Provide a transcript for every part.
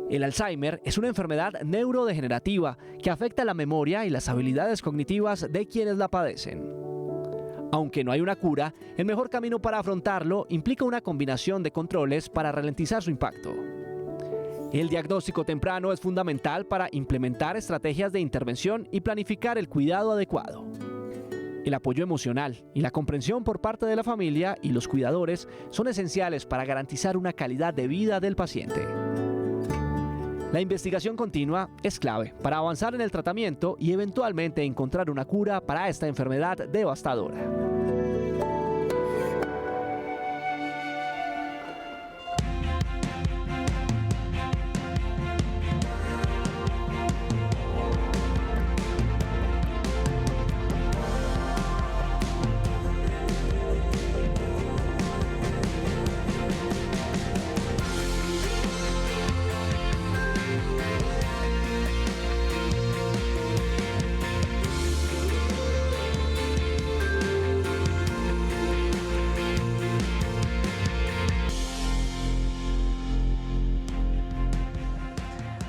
El Alzheimer es una enfermedad neurodegenerativa que afecta la memoria y las habilidades cognitivas de quienes la padecen. Aunque no hay una cura, el mejor camino para afrontarlo implica una combinación de controles para ralentizar su impacto. El diagnóstico temprano es fundamental para implementar estrategias de intervención y planificar el cuidado adecuado. El apoyo emocional y la comprensión por parte de la familia y los cuidadores son esenciales para garantizar una calidad de vida del paciente. La investigación continua es clave para avanzar en el tratamiento y eventualmente encontrar una cura para esta enfermedad devastadora.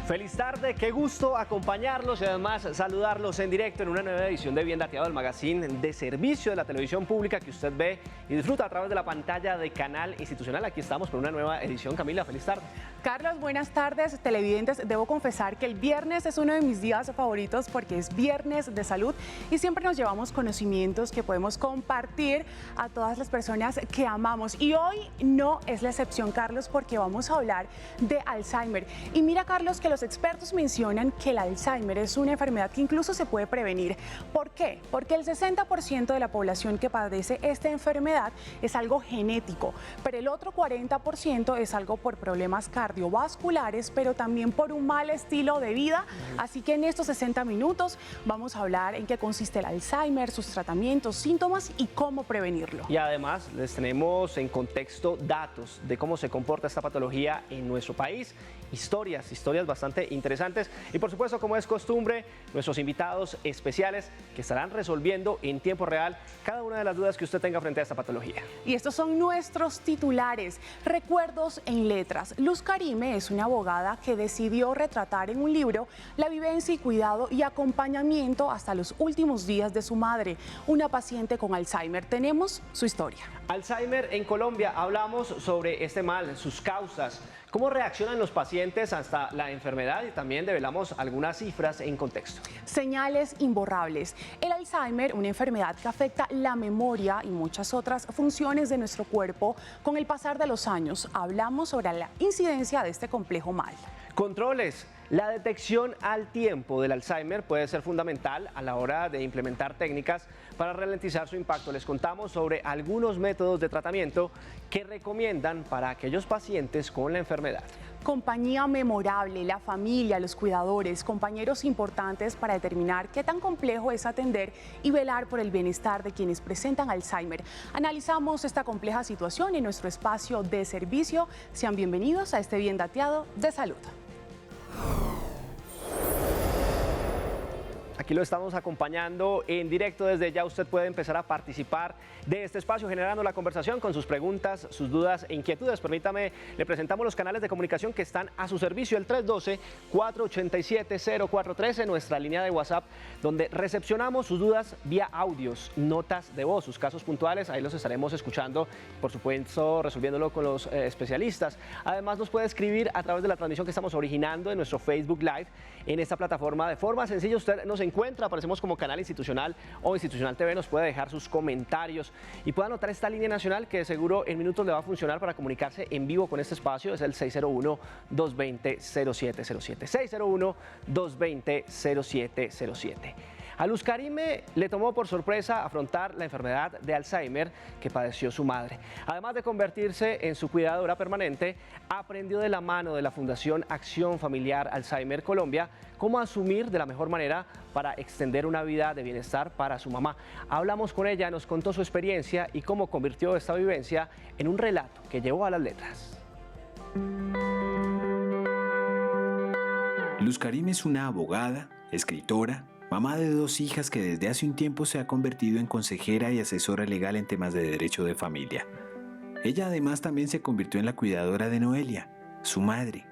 Feliz tarde, qué gusto acompañarlos y además saludarlos en directo en una nueva edición de Bien Dateado, el magazine de servicio de la televisión pública que usted ve y disfruta a través de la pantalla de Canal Institucional. Aquí estamos con una nueva edición. Camila, feliz tarde. Carlos, buenas tardes, televidentes. Debo confesar que el viernes es uno de mis días favoritos porque es viernes de salud y siempre nos llevamos conocimientos que podemos compartir a todas las personas que amamos. Y hoy no es la excepción, Carlos, porque vamos a hablar de Alzheimer. Y mira, Carlos, que los expertos mencionan que el Alzheimer es una enfermedad que incluso se puede prevenir. ¿Por qué? Porque el 60% de la población que padece esta enfermedad es algo genético, pero el otro 40% es algo por problemas cardiovasculares, pero también por un mal estilo de vida. Así que en estos 60 minutos vamos a hablar en qué consiste el Alzheimer, sus tratamientos, síntomas y cómo prevenirlo. Y además les tenemos en contexto datos de cómo se comporta esta patología en nuestro país, historias bastante interesantes y por supuesto, como es costumbre, nuestros invitados especiales que estarán resolviendo en tiempo real cada una de las dudas que usted tenga frente a esta patología. Y estos son nuestros titulares. Recuerdos en letras. Luz Karime es una abogada que decidió retratar en un libro la vivencia y cuidado y acompañamiento hasta los últimos días de su madre, una paciente con Alzheimer. Tenemos su historia. Alzheimer en Colombia. Hablamos sobre este mal, sus causas, cómo reaccionan los pacientes hasta la enfermedad y también develamos algunas cifras en contexto. Señales imborrables. El Alzheimer, una enfermedad que afecta la memoria y muchas otras funciones de nuestro cuerpo con el pasar de los años. Hablamos sobre la incidencia de este complejo mal. Controles. La detección al tiempo del Alzheimer puede ser fundamental a la hora de implementar técnicas para ralentizar su impacto. Les contamos sobre algunos métodos de tratamiento que recomiendan para aquellos pacientes con la enfermedad. Compañía memorable, la familia, los cuidadores, compañeros importantes para determinar qué tan complejo es atender y velar por el bienestar de quienes presentan Alzheimer. Analizamos esta compleja situación en nuestro espacio de servicio. Sean bienvenidos a este Bien Dateado de Salud. Aquí lo estamos acompañando en directo. Desde ya usted puede empezar a participar de este espacio generando la conversación con sus preguntas, sus dudas e inquietudes. Permítame, le presentamos los canales de comunicación que están a su servicio. El 312-487-0413, nuestra línea de WhatsApp, donde recepcionamos sus dudas vía audios, notas de voz, sus casos puntuales. Ahí los estaremos escuchando, por supuesto, resolviéndolo con los especialistas. Además, nos puede escribir a través de la transmisión que estamos originando en nuestro Facebook Live. En esta plataforma de forma sencilla usted nos encuentra, aparecemos como Canal Institucional o Institucional TV, nos puede dejar sus comentarios y puede anotar esta línea nacional que seguro en minutos le va a funcionar para comunicarse en vivo con este espacio. Es el 601-220-0707, 601-220-0707. A Luz Karime le tomó por sorpresa afrontar la enfermedad de Alzheimer que padeció su madre. Además de convertirse en su cuidadora permanente, aprendió de la mano de la Fundación Acción Familiar Alzheimer Colombia cómo asumir de la mejor manera para extender una vida de bienestar para su mamá. Hablamos con ella, nos contó su experiencia y cómo convirtió esta vivencia en un relato que llevó a las letras. Luz Karime es una abogada, escritora, mamá de 2 hijas que desde hace un tiempo se ha convertido en consejera y asesora legal en temas de derecho de familia. Ella además también se convirtió en la cuidadora de Noelia, su madre,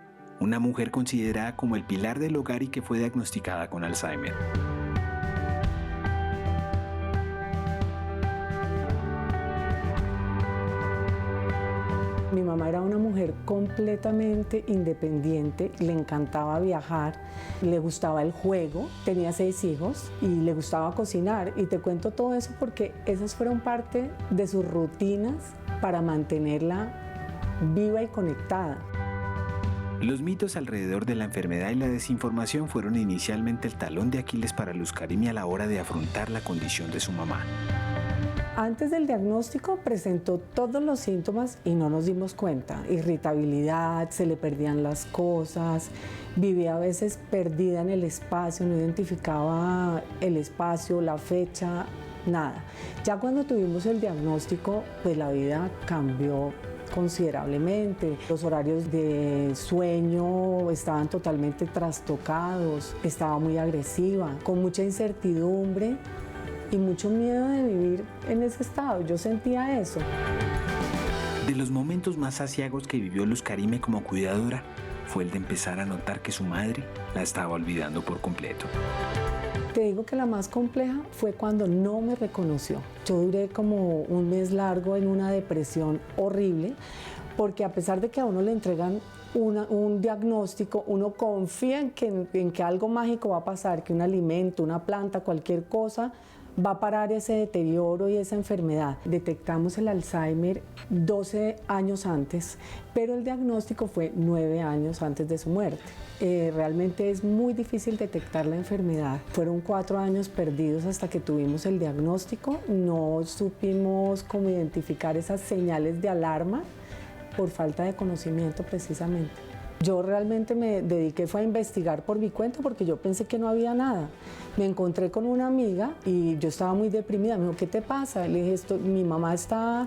una mujer considerada como el pilar del hogar y que fue diagnosticada con Alzheimer. Mi mamá era una mujer completamente independiente, le encantaba viajar, le gustaba el juego, tenía 6 hijos y le gustaba cocinar. Y te cuento todo eso porque esas fueron parte de sus rutinas para mantenerla viva y conectada. Los mitos alrededor de la enfermedad y la desinformación fueron inicialmente el talón de Aquiles para Luz Karime a la hora de afrontar la condición de su mamá. Antes del diagnóstico presentó todos los síntomas y no nos dimos cuenta. Irritabilidad, se le perdían las cosas, vivía a veces perdida en el espacio, no identificaba el espacio, la fecha, nada. Ya cuando tuvimos el diagnóstico, pues la vida cambió considerablemente. Los horarios de sueño estaban totalmente trastocados, estaba muy agresiva, con mucha incertidumbre y mucho miedo de vivir en ese estado. Yo sentía eso. De los momentos más aciagos que vivió Luz Karime como cuidadora fue el de empezar a notar que su madre la estaba olvidando por completo. Te digo que la más compleja fue cuando no me reconoció. Yo duré como un mes largo en una depresión horrible, porque a pesar de que a uno le entregan un diagnóstico, uno confía en que algo mágico va a pasar, que un alimento, una planta, cualquier cosa va a parar ese deterioro y esa enfermedad. Detectamos el Alzheimer 12 años antes, pero el diagnóstico fue 9 años antes de su muerte. Realmente es muy difícil detectar la enfermedad. Fueron 4 años perdidos hasta que tuvimos el diagnóstico. No supimos cómo identificar esas señales de alarma por falta de conocimiento precisamente. Yo realmente me dediqué fue a investigar por mi cuenta porque yo pensé que no había nada. Me encontré con una amiga y yo estaba muy deprimida. Me dijo, ¿qué te pasa? Le dije, mi mamá está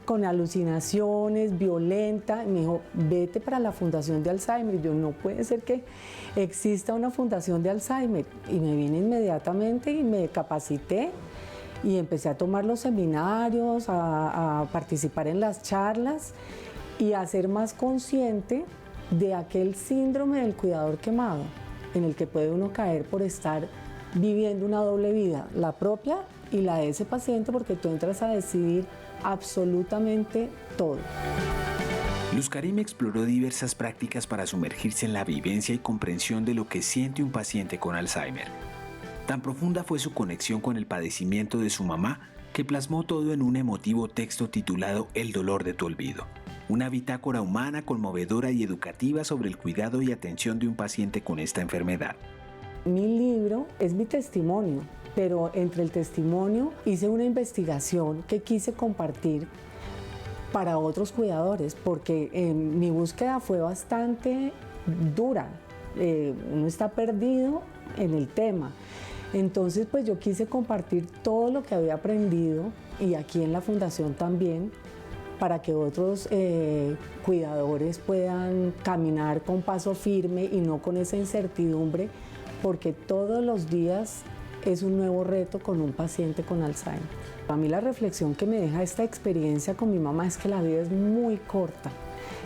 con alucinaciones, violenta. Y me dijo, vete para la Fundación de Alzheimer. Y yo, no puede ser que exista una Fundación de Alzheimer. Y me vine inmediatamente y me capacité y empecé a tomar los seminarios, a participar en las charlas y a ser más consciente de aquel síndrome del cuidador quemado, en el que puede uno caer por estar viviendo una doble vida, la propia y la de ese paciente, porque tú entras a decidir absolutamente todo. Luz Karime exploró diversas prácticas para sumergirse en la vivencia y comprensión de lo que siente un paciente con Alzheimer. Tan profunda fue su conexión con el padecimiento de su mamá que plasmó todo en un emotivo texto titulado El dolor de tu olvido. Una bitácora humana, conmovedora y educativa sobre el cuidado y atención de un paciente con esta enfermedad. Mi libro es mi testimonio, pero entre el testimonio hice una investigación que quise compartir para otros cuidadores, porque mi búsqueda fue bastante dura. Uno está perdido en el tema. Entonces, pues yo quise compartir todo lo que había aprendido y aquí en la Fundación también, para que otros cuidadores puedan caminar con paso firme y no con esa incertidumbre, porque todos los días es un nuevo reto con un paciente con Alzheimer. A mí la reflexión que me deja esta experiencia con mi mamá es que la vida es muy corta,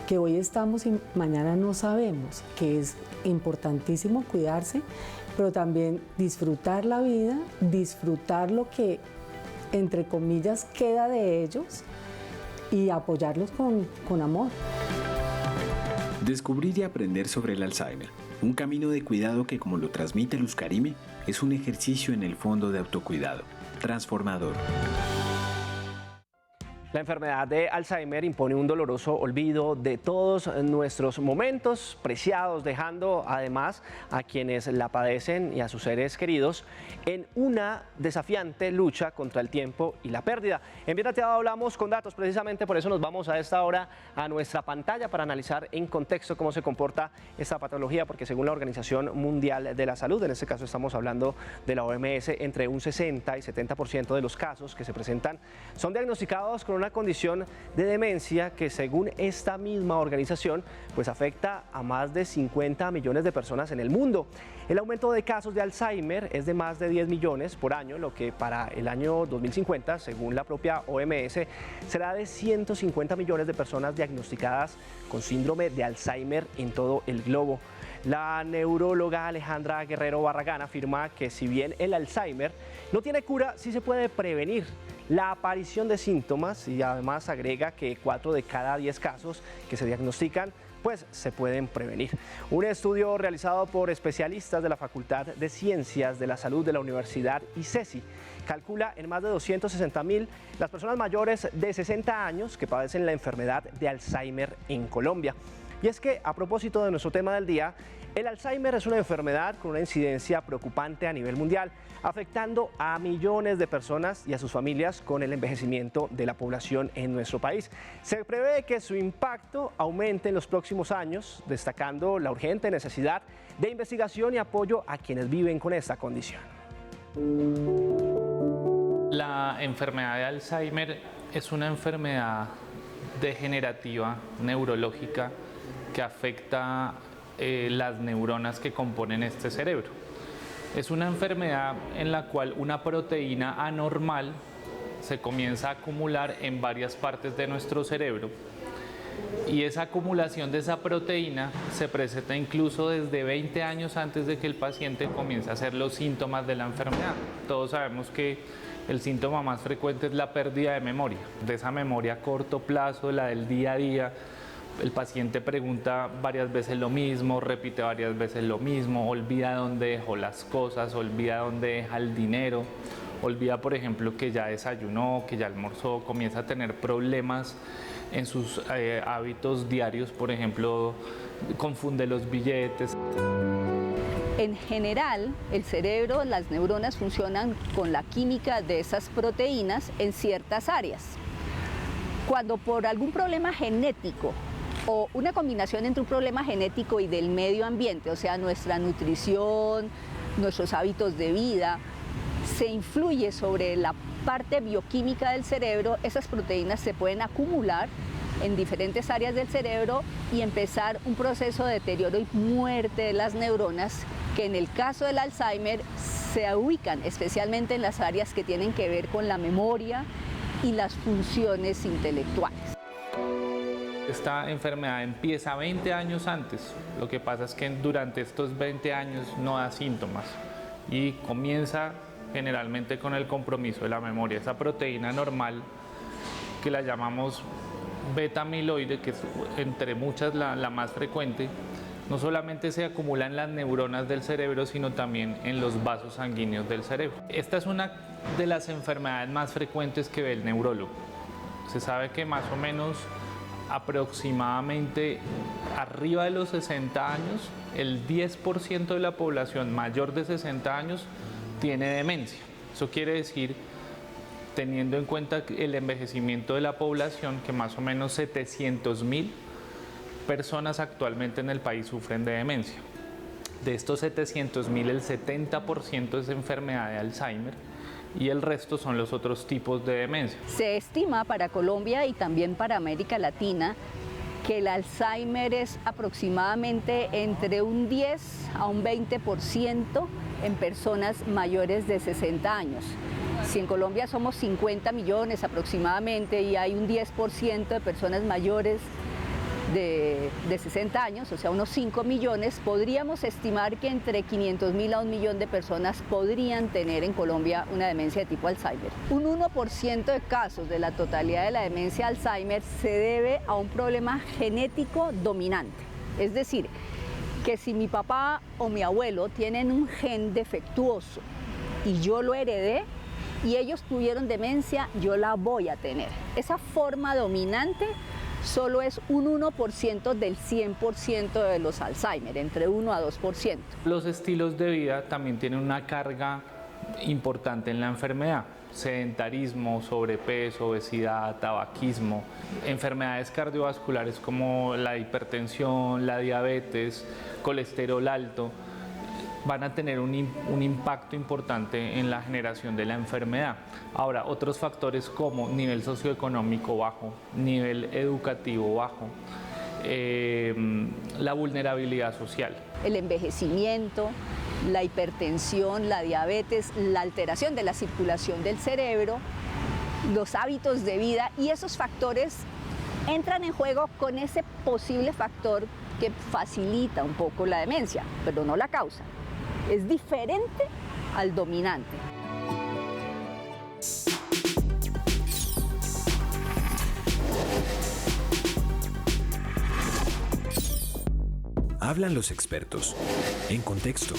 que hoy estamos y mañana no sabemos, que es importantísimo cuidarse, pero también disfrutar la vida, disfrutar lo que, entre comillas, queda de ellos, y apoyarlos con amor. Descubrir y aprender sobre el Alzheimer, un camino de cuidado que, como lo transmite Luz Karime, es un ejercicio en el fondo de autocuidado, transformador. La enfermedad de Alzheimer impone un doloroso olvido de todos nuestros momentos preciados, dejando además a quienes la padecen y a sus seres queridos en una desafiante lucha contra el tiempo y la pérdida. En Bien Dateado hablamos con datos, precisamente por eso nos vamos a esta hora a nuestra pantalla para analizar en contexto cómo se comporta esta patología, porque según la Organización Mundial de la Salud, en este caso estamos hablando de la OMS, entre un 60 y 70% de los casos que se presentan son diagnosticados con una condición de demencia que, según esta misma organización, pues afecta a más de 50 millones de personas en el mundo. El aumento de casos de Alzheimer es de más de 10 millones por año, lo que para el año 2050, según la propia OMS, será de 150 millones de personas diagnosticadas con síndrome de Alzheimer en todo el globo. La neuróloga Alejandra Guerrero Barragán afirma que si bien el Alzheimer no tiene cura, sí se puede prevenir la aparición de síntomas, y además agrega que 4 de cada 10 casos que se diagnostican pues se pueden prevenir. Un estudio realizado por especialistas de la Facultad de Ciencias de la Salud de la Universidad ICESI calcula en más de 260.000 las personas mayores de 60 años que padecen la enfermedad de Alzheimer en Colombia. Y es que, a propósito de nuestro tema del día, el Alzheimer es una enfermedad con una incidencia preocupante a nivel mundial, afectando a millones de personas y a sus familias con el envejecimiento de la población en nuestro país. Se prevé que su impacto aumente en los próximos años, destacando la urgente necesidad de investigación y apoyo a quienes viven con esta condición. La enfermedad de Alzheimer es una enfermedad degenerativa, neurológica, que afecta las neuronas que componen este cerebro. Es una enfermedad en la cual una proteína anormal se comienza a acumular en varias partes de nuestro cerebro, y esa acumulación de esa proteína se presenta incluso desde 20 años antes de que el paciente comience a hacer los síntomas de la enfermedad. Todos sabemos que el síntoma más frecuente es la pérdida de memoria, de esa memoria a corto plazo, la del día a día. El paciente pregunta varias veces lo mismo, repite varias veces lo mismo, olvida dónde dejó las cosas, olvida dónde deja el dinero, olvida, por ejemplo, que ya desayunó, que ya almorzó, comienza a tener problemas en sus hábitos diarios, por ejemplo, confunde los billetes. En general, el cerebro, las neuronas funcionan con la química de esas proteínas en ciertas áreas. Cuando por algún problema genético o una combinación entre un problema genético y del medio ambiente, o sea, nuestra nutrición, nuestros hábitos de vida, se influye sobre la parte bioquímica del cerebro, esas proteínas se pueden acumular en diferentes áreas del cerebro y empezar un proceso de deterioro y muerte de las neuronas, que en el caso del Alzheimer se ubican especialmente en las áreas que tienen que ver con la memoria y las funciones intelectuales. Esta enfermedad empieza 20 años antes. Lo que pasa es que durante estos 20 años no da síntomas y comienza generalmente con el compromiso de la memoria. Esa proteína normal que la llamamos beta-amiloide, que es entre muchas la más frecuente, no solamente se acumula en las neuronas del cerebro, sino también en los vasos sanguíneos del cerebro. Esta es una de las enfermedades más frecuentes que ve el neurólogo. Se sabe que más o menos aproximadamente arriba de los 60 años, el 10% de la población mayor de 60 años tiene demencia. Eso quiere decir, teniendo en cuenta el envejecimiento de la población, que más o menos 700.000 personas actualmente en el país sufren de demencia. De estos 700.000, el 70% es enfermedad de Alzheimer y el resto son los otros tipos de demencia. Se estima para Colombia y también para América Latina que el Alzheimer es aproximadamente entre un 10 a un 20% en personas mayores de 60 años. Si en Colombia somos 50 millones aproximadamente y hay un 10% de personas mayores de 60 años, o sea, unos 5 millones, podríamos estimar que entre 500.000 a 1 millón de personas podrían tener en Colombia una demencia de tipo Alzheimer. Un 1% de casos de la totalidad de la demencia Alzheimer se debe a un problema genético dominante. Es decir, que si mi papá o mi abuelo tienen un gen defectuoso y yo lo heredé, y ellos tuvieron demencia, yo la voy a tener. Esa forma dominante solo es un 1% del 100% de los Alzheimer, entre 1 a 2%. Los estilos de vida también tienen una carga importante en la enfermedad. Sedentarismo, sobrepeso, obesidad, tabaquismo, enfermedades cardiovasculares como la hipertensión, la diabetes, colesterol alto. van a tener un impacto importante en la generación de la enfermedad. Ahora, otros factores como nivel socioeconómico bajo, nivel educativo bajo, la vulnerabilidad social. El envejecimiento, la hipertensión, la diabetes, la alteración de la circulación del cerebro, los hábitos de vida, y esos factores entran en juego con ese posible factor que facilita un poco la demencia, pero no la causa. Es diferente al dominante. Hablan los expertos. En contexto.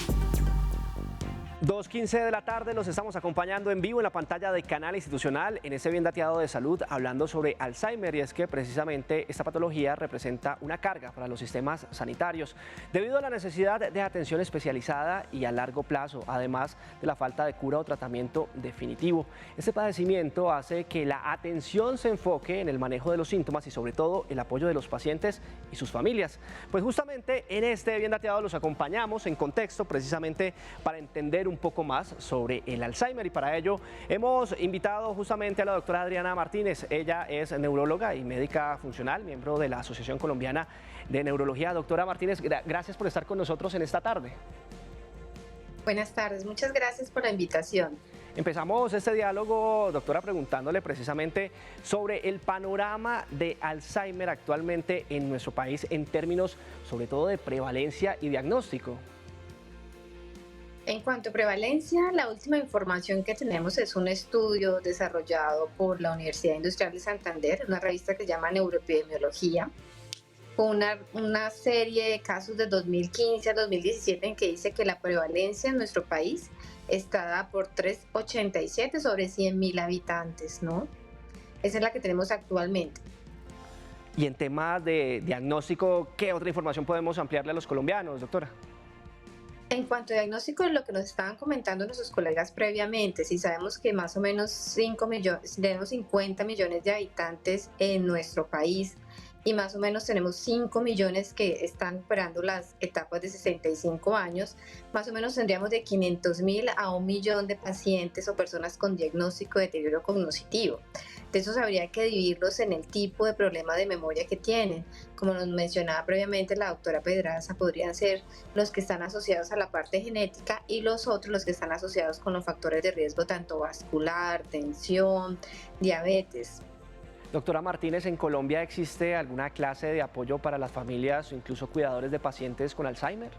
2:15 de la tarde, los estamos acompañando en vivo en la pantalla de Canal Institucional en este bien dateado de salud, hablando sobre Alzheimer, y es que precisamente esta patología representa una carga para los sistemas sanitarios debido a la necesidad de atención especializada y a largo plazo, además de la falta de cura o tratamiento definitivo. Este padecimiento hace que la atención se enfoque en el manejo de los síntomas y sobre todo el apoyo de los pacientes y sus familias. Pues justamente en este bien dateado los acompañamos en contexto precisamente para entender un poco más sobre el Alzheimer, y para ello hemos invitado justamente a la doctora Adriana Martínez. Ella es neuróloga y médica funcional, miembro de la Asociación Colombiana de Neurología. Doctora Martínez, gracias por estar con nosotros en esta tarde. Buenas tardes, muchas gracias por la invitación. Empezamos este diálogo, doctora, preguntándole precisamente sobre el panorama de Alzheimer actualmente en nuestro país en términos sobre todo de prevalencia y diagnóstico. En cuanto a prevalencia, la última información que tenemos es un estudio desarrollado por la Universidad Industrial de Santander, una revista que se llama Neuroepidemiología, con una serie de casos de 2015 a 2017 en que dice que la prevalencia en nuestro país está dada por 3,87 sobre 100.000 habitantes, ¿no? Esa es la que tenemos actualmente. Y en temas de diagnóstico, ¿qué otra información podemos ampliarle a los colombianos, doctora? En cuanto a diagnóstico, lo que nos estaban comentando nuestros colegas previamente, si sabemos que más o menos tenemos 50 millones de habitantes en nuestro país y más o menos tenemos 5 millones que están superando las etapas de 65 años, más o menos tendríamos de 500.000 a 1 millón de pacientes o personas con diagnóstico de deterioro cognitivo. De esos habría que dividirlos en el tipo de problema de memoria que tienen. Como nos mencionaba previamente la doctora Pedraza, podrían ser los que están asociados a la parte genética y los otros los que están asociados con los factores de riesgo tanto vascular, tensión, diabetes. Doctora Martínez, ¿en Colombia existe alguna clase de apoyo para las familias o incluso cuidadores de pacientes con Alzheimer?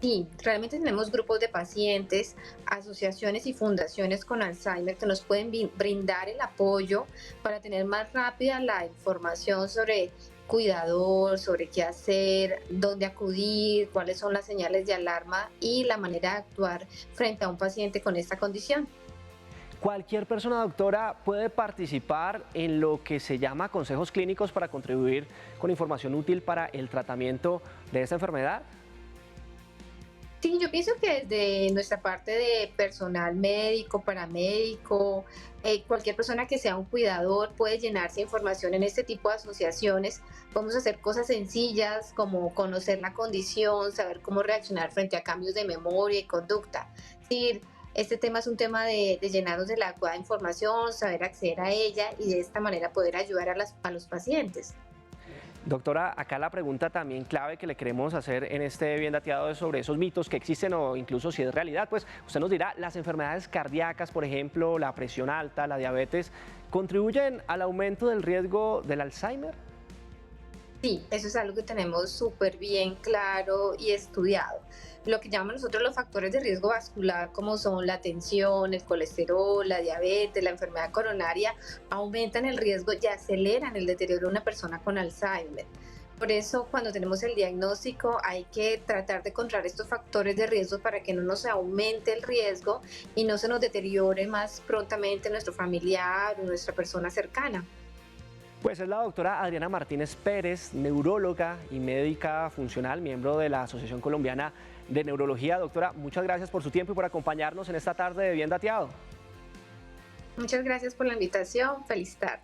Sí, realmente tenemos grupos de pacientes, asociaciones y fundaciones con Alzheimer que nos pueden brindar el apoyo para tener más rápida la información sobre cuidador, sobre qué hacer, dónde acudir, cuáles son las señales de alarma y la manera de actuar frente a un paciente con esta condición. ¿Cualquier persona, doctora, puede participar en lo que se llama consejos clínicos para contribuir con información útil para el tratamiento de esta enfermedad? Sí, yo pienso que desde nuestra parte de personal médico, paramédico, cualquier persona que sea un cuidador puede llenarse información en este tipo de asociaciones. Podemos hacer cosas sencillas como conocer la condición, saber cómo reaccionar frente a cambios de memoria y conducta. Es decir, este tema es un tema de llenarnos de la adecuada información, saber acceder a ella y de esta manera poder ayudar a los pacientes. Doctora, acá la pregunta también clave que le queremos hacer en este bien dateado es sobre esos mitos que existen o incluso si es realidad. Pues usted nos dirá, ¿las enfermedades cardíacas, por ejemplo, la presión alta, la diabetes, contribuyen al aumento del riesgo del Alzheimer? Sí, eso es algo que tenemos súper bien claro y estudiado. Lo que llamamos nosotros los factores de riesgo vascular, como son la tensión, el colesterol, la diabetes, la enfermedad coronaria, aumentan el riesgo y aceleran el deterioro de una persona con Alzheimer. Por eso, cuando tenemos el diagnóstico, hay que tratar de encontrar estos factores de riesgo para que no nos aumente el riesgo y no se nos deteriore más prontamente nuestro familiar o nuestra persona cercana. Pues es la doctora Adriana Martínez Pérez, neuróloga y médica funcional, miembro de la Asociación Colombiana de Neurología. Doctora, muchas gracias por su tiempo y por acompañarnos en esta tarde de Bien Dateado. Muchas gracias por la invitación. Feliz tarde.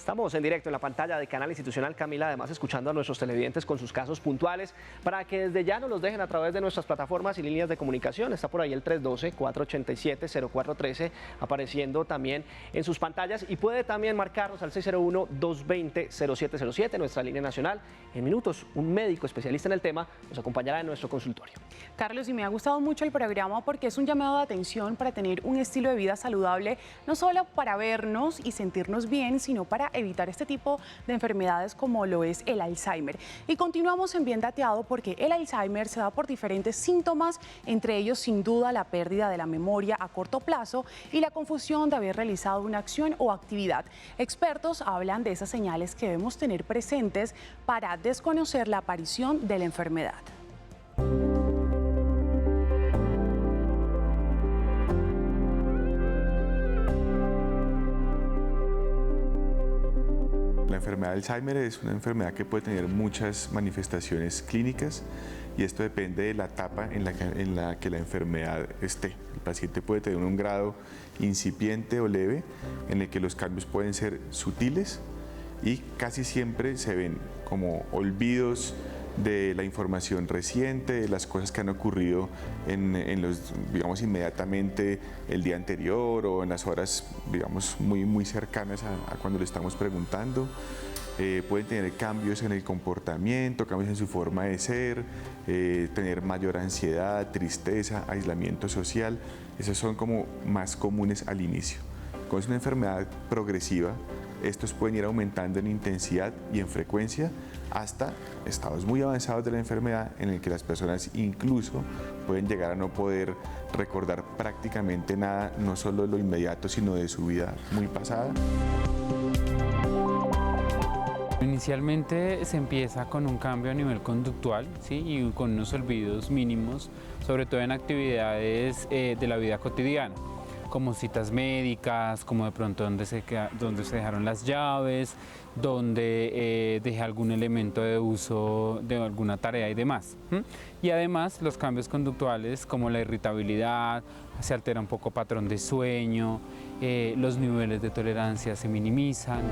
Estamos en directo en la pantalla de Canal Institucional, Camila, además escuchando a nuestros televidentes con sus casos puntuales para que desde ya nos los dejen a través de nuestras plataformas y líneas de comunicación. Está por ahí el 312-487-0413 apareciendo también en sus pantallas y puede también marcarnos al 601-220-0707, nuestra línea nacional. En minutos, un médico especialista en el tema nos acompañará en nuestro consultorio. Carlos, y me ha gustado mucho el programa porque es un llamado de atención para tener un estilo de vida saludable, no solo para vernos y sentirnos bien, sino para evitar este tipo de enfermedades como lo es el Alzheimer. Y continuamos en Bien Dateado porque el Alzheimer se da por diferentes síntomas, entre ellos sin duda la pérdida de la memoria a corto plazo y la confusión de haber realizado una acción o actividad. Expertos hablan de esas señales que debemos tener presentes para desconocer la aparición de la enfermedad. La enfermedad de Alzheimer es una enfermedad que puede tener muchas manifestaciones clínicas y esto depende de la etapa en la que la enfermedad esté. El paciente puede tener un grado incipiente o leve en el que los cambios pueden ser sutiles y casi siempre se ven como olvidos de la información reciente, de las cosas que han ocurrido digamos, inmediatamente el día anterior o en las horas, digamos, muy cercanas a cuando le estamos preguntando. Pueden tener cambios en el comportamiento, cambios en su forma de ser, tener mayor ansiedad, tristeza, aislamiento social. Esos son como más comunes al inicio. Como es una enfermedad progresiva, estos pueden ir aumentando en intensidad y en frecuencia hasta estados muy avanzados de la enfermedad en el que las personas incluso pueden llegar a no poder recordar prácticamente nada, no solo de lo inmediato, sino de su vida muy pasada. Inicialmente se empieza con un cambio a nivel conductual, ¿sí? Y con unos olvidos mínimos, sobre todo en actividades de la vida cotidiana, como citas médicas, como de pronto donde se dejaron las llaves, donde dejé algún elemento de uso de alguna tarea y demás. Y además los cambios conductuales como la irritabilidad, se altera un poco patrón de sueño, los niveles de tolerancia se minimizan.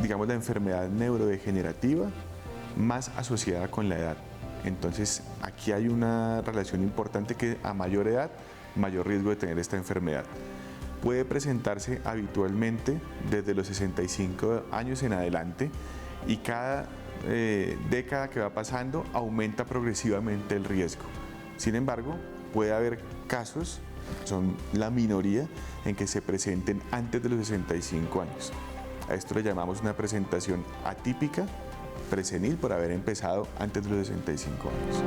Digamos la enfermedad neurodegenerativa más asociada con la edad. Entonces, aquí hay una relación importante que a mayor edad, mayor riesgo de tener esta enfermedad. Puede presentarse habitualmente desde los 65 años en adelante y cada década que va pasando aumenta progresivamente el riesgo. Sin embargo, puede haber casos, son la minoría, en que se presenten antes de los 65 años. A esto le llamamos una presentación atípica presenil por haber empezado antes de los 65 años.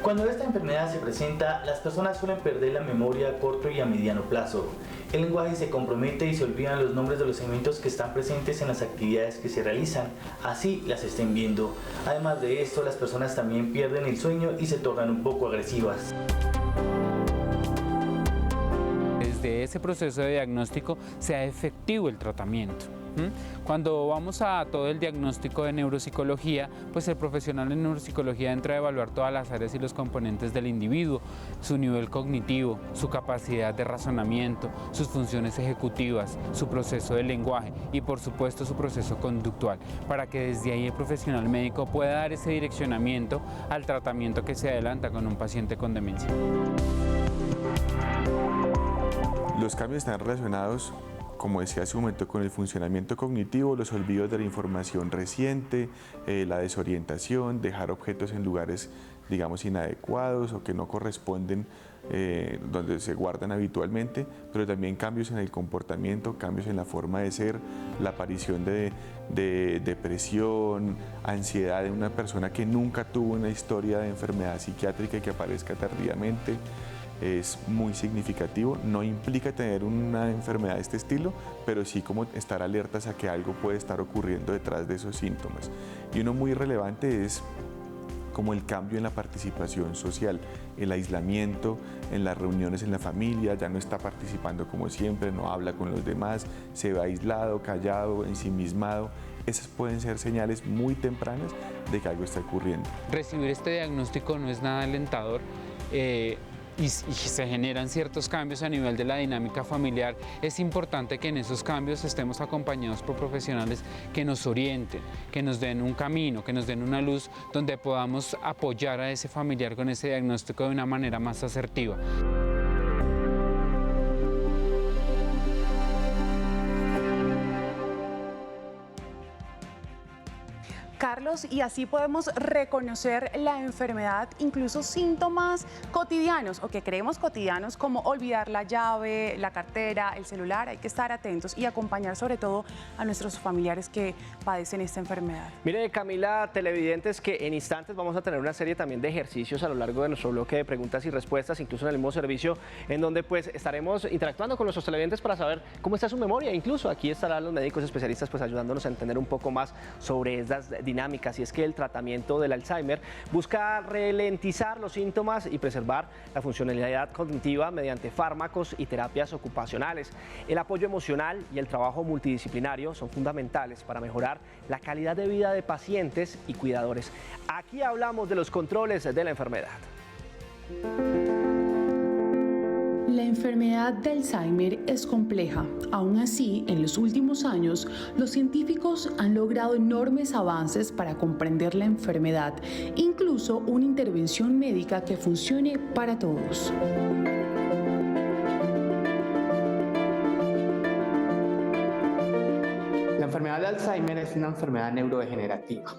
Cuando esta enfermedad se presenta, las personas suelen perder la memoria a corto y a mediano plazo. El lenguaje se compromete y se olvidan los nombres de los elementos que están presentes en las actividades que se realizan, así las estén viendo. Además de esto, las personas también pierden el sueño y se tornan un poco agresivas. Desde ese proceso de diagnóstico sea efectivo el tratamiento. Cuando vamos a todo el diagnóstico de neuropsicología, pues el profesional en neuropsicología entra a evaluar todas las áreas y los componentes del individuo, su nivel cognitivo, su capacidad de razonamiento, sus funciones ejecutivas, su proceso de lenguaje y por supuesto su proceso conductual, para que desde ahí el profesional médico pueda dar ese direccionamiento al tratamiento que se adelanta con un paciente con demencia. Los cambios están relacionados, como decía hace un momento, con el funcionamiento cognitivo, los olvidos de la información reciente, la desorientación, dejar objetos en lugares, digamos, inadecuados o que no corresponden donde se guardan habitualmente, pero también cambios en el comportamiento, cambios en la forma de ser, la aparición de depresión, ansiedad en una persona que nunca tuvo una historia de enfermedad psiquiátrica y que aparezca tardíamente. Es muy significativo, no implica tener una enfermedad de este estilo, pero sí como estar alertas a que algo puede estar ocurriendo detrás de esos síntomas. Y uno muy relevante es como el cambio en la participación social, el aislamiento en las reuniones en la familia, ya no está participando como siempre, no habla con los demás, se ve aislado, callado, ensimismado. Esas pueden ser señales muy tempranas de que algo está ocurriendo. Recibir este diagnóstico no es nada alentador. y se generan ciertos cambios a nivel de la dinámica familiar, es importante que en esos cambios estemos acompañados por profesionales que nos orienten, que nos den un camino, que nos den una luz donde podamos apoyar a ese familiar con ese diagnóstico de una manera más asertiva. Carlos, y así podemos reconocer la enfermedad, incluso síntomas cotidianos o que creemos cotidianos como olvidar la llave, la cartera, el celular. Hay que estar atentos y acompañar sobre todo a nuestros familiares que padecen esta enfermedad. Mire, Camila, televidentes, que en instantes vamos a tener una serie también de ejercicios a lo largo de nuestro bloque de preguntas y respuestas, incluso en el mismo servicio, en donde pues estaremos interactuando con nuestros televidentes para saber cómo está su memoria. Incluso aquí estarán los médicos especialistas pues ayudándonos a entender un poco más sobre estas dinámicas, y es que el tratamiento del Alzheimer busca ralentizar los síntomas y preservar la funcionalidad cognitiva mediante fármacos y terapias ocupacionales. El apoyo emocional y el trabajo multidisciplinario son fundamentales para mejorar la calidad de vida de pacientes y cuidadores. Aquí hablamos de los controles de la enfermedad. La enfermedad de Alzheimer es compleja. Aún así, en los últimos años, los científicos han logrado enormes avances para comprender la enfermedad, incluso una intervención médica que funcione para todos. La enfermedad de Alzheimer es una enfermedad neurodegenerativa.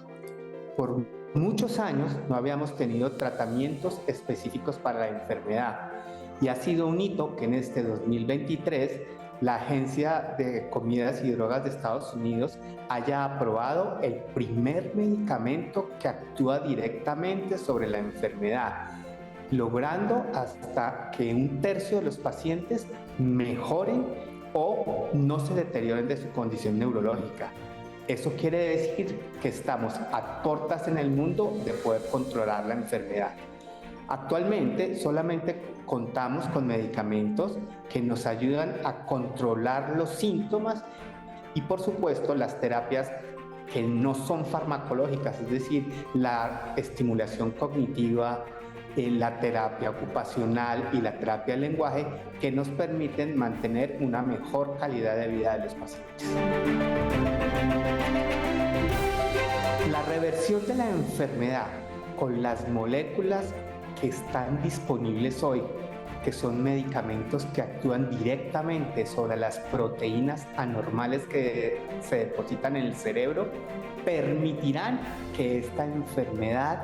Por muchos años no habíamos tenido tratamientos específicos para la enfermedad. Y ha sido un hito que en este 2023 la Agencia de Comidas y Drogas de Estados Unidos haya aprobado el primer medicamento que actúa directamente sobre la enfermedad, logrando hasta que 1/3 de los pacientes mejoren o no se deterioren de su condición neurológica. Eso quiere decir que estamos a puertas en el mundo de poder controlar la enfermedad. Actualmente solamente contamos con medicamentos que nos ayudan a controlar los síntomas y, por supuesto, las terapias que no son farmacológicas, es decir, la estimulación cognitiva, la terapia ocupacional y la terapia del lenguaje, que nos permiten mantener una mejor calidad de vida de los pacientes. La reversión de la enfermedad con las moléculas que están disponibles hoy, que son medicamentos que actúan directamente sobre las proteínas anormales que se depositan en el cerebro, permitirán que esta enfermedad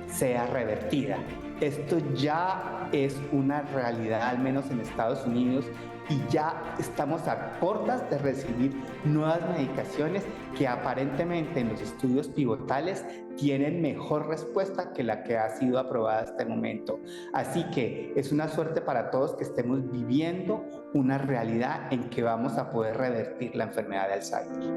sea revertida. Esto ya es una realidad, al menos en Estados Unidos, y ya estamos a puertas de recibir nuevas medicaciones que aparentemente en los estudios pivotales tienen mejor respuesta que la que ha sido aprobada hasta el momento. Así que es una suerte para todos que estemos viviendo una realidad en que vamos a poder revertir la enfermedad de Alzheimer.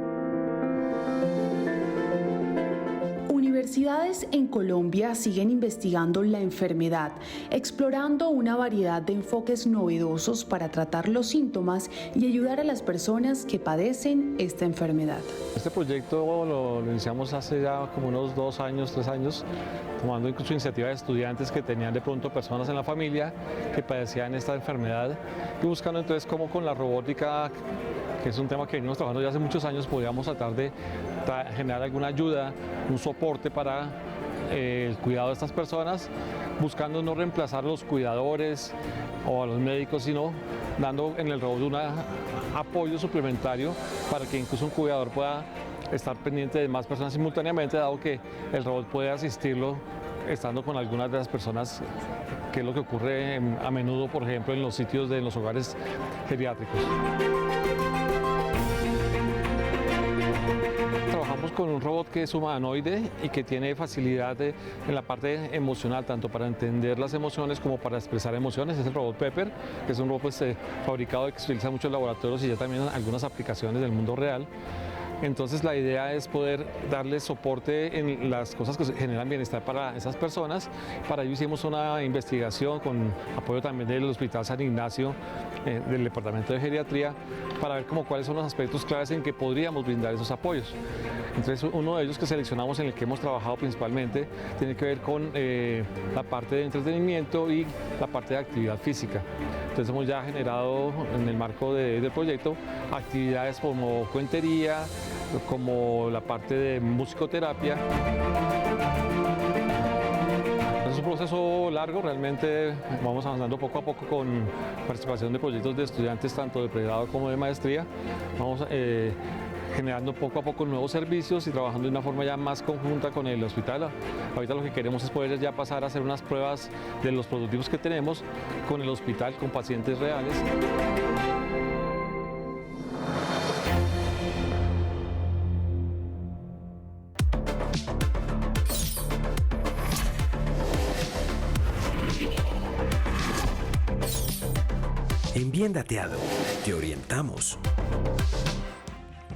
Universidades en Colombia siguen investigando la enfermedad, explorando una variedad de enfoques novedosos para tratar los síntomas y ayudar a las personas que padecen esta enfermedad. Este proyecto lo iniciamos hace ya como unos 2 años, 3 años, tomando incluso iniciativa de estudiantes que tenían de pronto personas en la familia que padecían esta enfermedad y buscando entonces cómo con la robótica, que es un tema que venimos trabajando ya hace muchos años, podríamos tratar de generar alguna ayuda, un soporte para el cuidado de estas personas, buscando no reemplazar a los cuidadores o a los médicos, sino dando en el robot un apoyo suplementario para que incluso un cuidador pueda estar pendiente de más personas simultáneamente, dado que el robot puede asistirlo estando con algunas de las personas, que es lo que ocurre a menudo, por ejemplo, en los sitios de los hogares geriátricos. Trabajamos con un robot que es humanoide y que tiene facilidad en la parte emocional, tanto para entender las emociones como para expresar emociones. Es el robot Pepper, que es un robot fabricado que se utiliza mucho en laboratorios y ya también en algunas aplicaciones del mundo real. Entonces la idea es poder darles soporte en las cosas que generan bienestar para esas personas. Para ello hicimos una investigación con apoyo también del Hospital San Ignacio del Departamento de Geriatría para ver cuáles son los aspectos claves en que podríamos brindar esos apoyos. Entonces, uno de ellos que seleccionamos, en el que hemos trabajado principalmente, tiene que ver con la parte de entretenimiento y la parte de actividad física. Entonces hemos ya generado, en el marco del proyecto, actividades como cuentería, como la parte de musicoterapia. Es un proceso largo, realmente vamos avanzando poco a poco con participación de proyectos de estudiantes tanto de pregrado como de maestría. Vamos generando poco a poco nuevos servicios y trabajando de una forma ya más conjunta con el hospital. Ahorita lo que queremos es poder ya pasar a hacer unas pruebas de los prototipos que tenemos con el hospital, con pacientes reales. En Bien Dateado, te orientamos.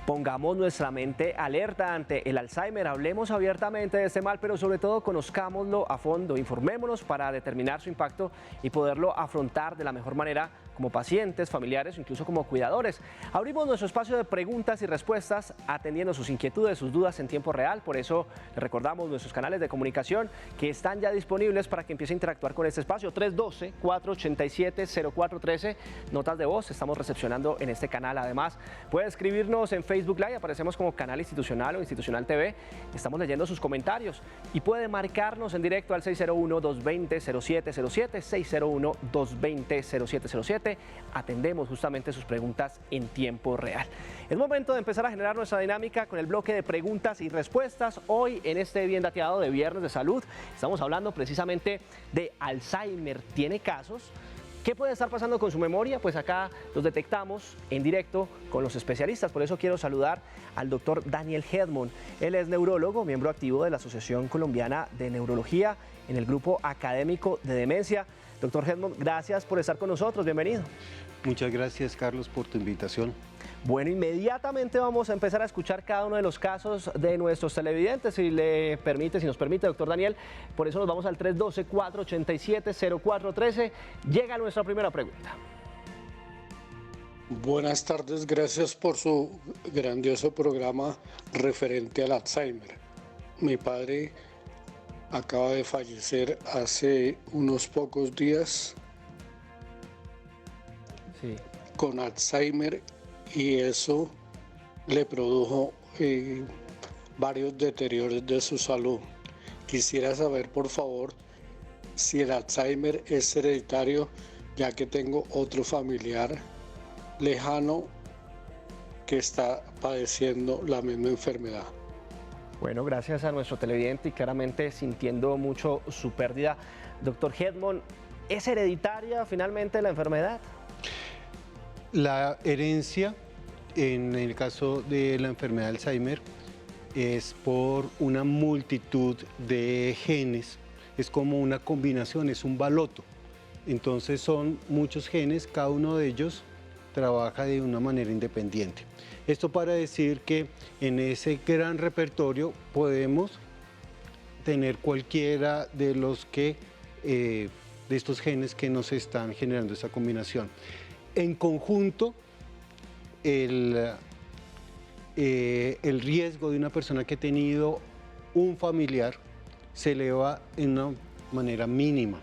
Pongamos nuestra mente alerta ante el Alzheimer, hablemos abiertamente de este mal, pero sobre todo conozcámoslo a fondo, informémonos para determinar su impacto y poderlo afrontar de la mejor manera como pacientes, familiares o incluso como cuidadores. Abrimos nuestro espacio de preguntas y respuestas atendiendo sus inquietudes, sus dudas en tiempo real. Por eso les recordamos nuestros canales de comunicación que están ya disponibles para que empiece a interactuar con este espacio. 312-487-0413, notas de voz, estamos recepcionando en este canal. Además, puede escribirnos en Facebook Live, aparecemos como Canal Institucional o Institucional TV. Estamos leyendo sus comentarios y puede marcarnos en directo al 601-220-0707, 601-220-0707. Atendemos justamente sus preguntas en tiempo real. Es momento de empezar a generar nuestra dinámica con el bloque de preguntas y respuestas. Hoy en este Bien Dateado de Viernes de Salud estamos hablando precisamente de Alzheimer. ¿Tiene casos? ¿Qué puede estar pasando con su memoria? Pues acá los detectamos en directo con los especialistas. Por eso quiero saludar al doctor Daniel Hedmond. Él es neurólogo, miembro activo de la Asociación Colombiana de Neurología en el grupo académico de demencia. Doctor Hedmond, gracias por estar con nosotros. Bienvenido. Muchas gracias, Carlos, por tu invitación. Bueno, inmediatamente vamos a empezar a escuchar cada uno de los casos de nuestros televidentes, si nos permite, doctor Daniel. Por eso nos vamos al 312-487-0413. Llega nuestra primera pregunta. Buenas tardes, gracias por su grandioso programa referente al Alzheimer. Mi padre acaba de fallecer hace unos pocos días con Alzheimer y eso le produjo varios deterioros de su salud. Quisiera saber, por favor, si el Alzheimer es hereditario, ya que tengo otro familiar lejano que está padeciendo la misma enfermedad. Bueno, gracias a nuestro televidente y claramente sintiendo mucho su pérdida. Doctor Hedmond, ¿es hereditaria finalmente la enfermedad? La herencia, en el caso de la enfermedad de Alzheimer, es por una multitud de genes. Es como una combinación, es un baloto. Entonces son muchos genes, cada uno de ellos trabaja de una manera independiente. Esto para decir que en ese gran repertorio podemos tener cualquiera de los de estos genes que nos están generando esa combinación. En conjunto, el riesgo de una persona que ha tenido un familiar se eleva en una manera mínima.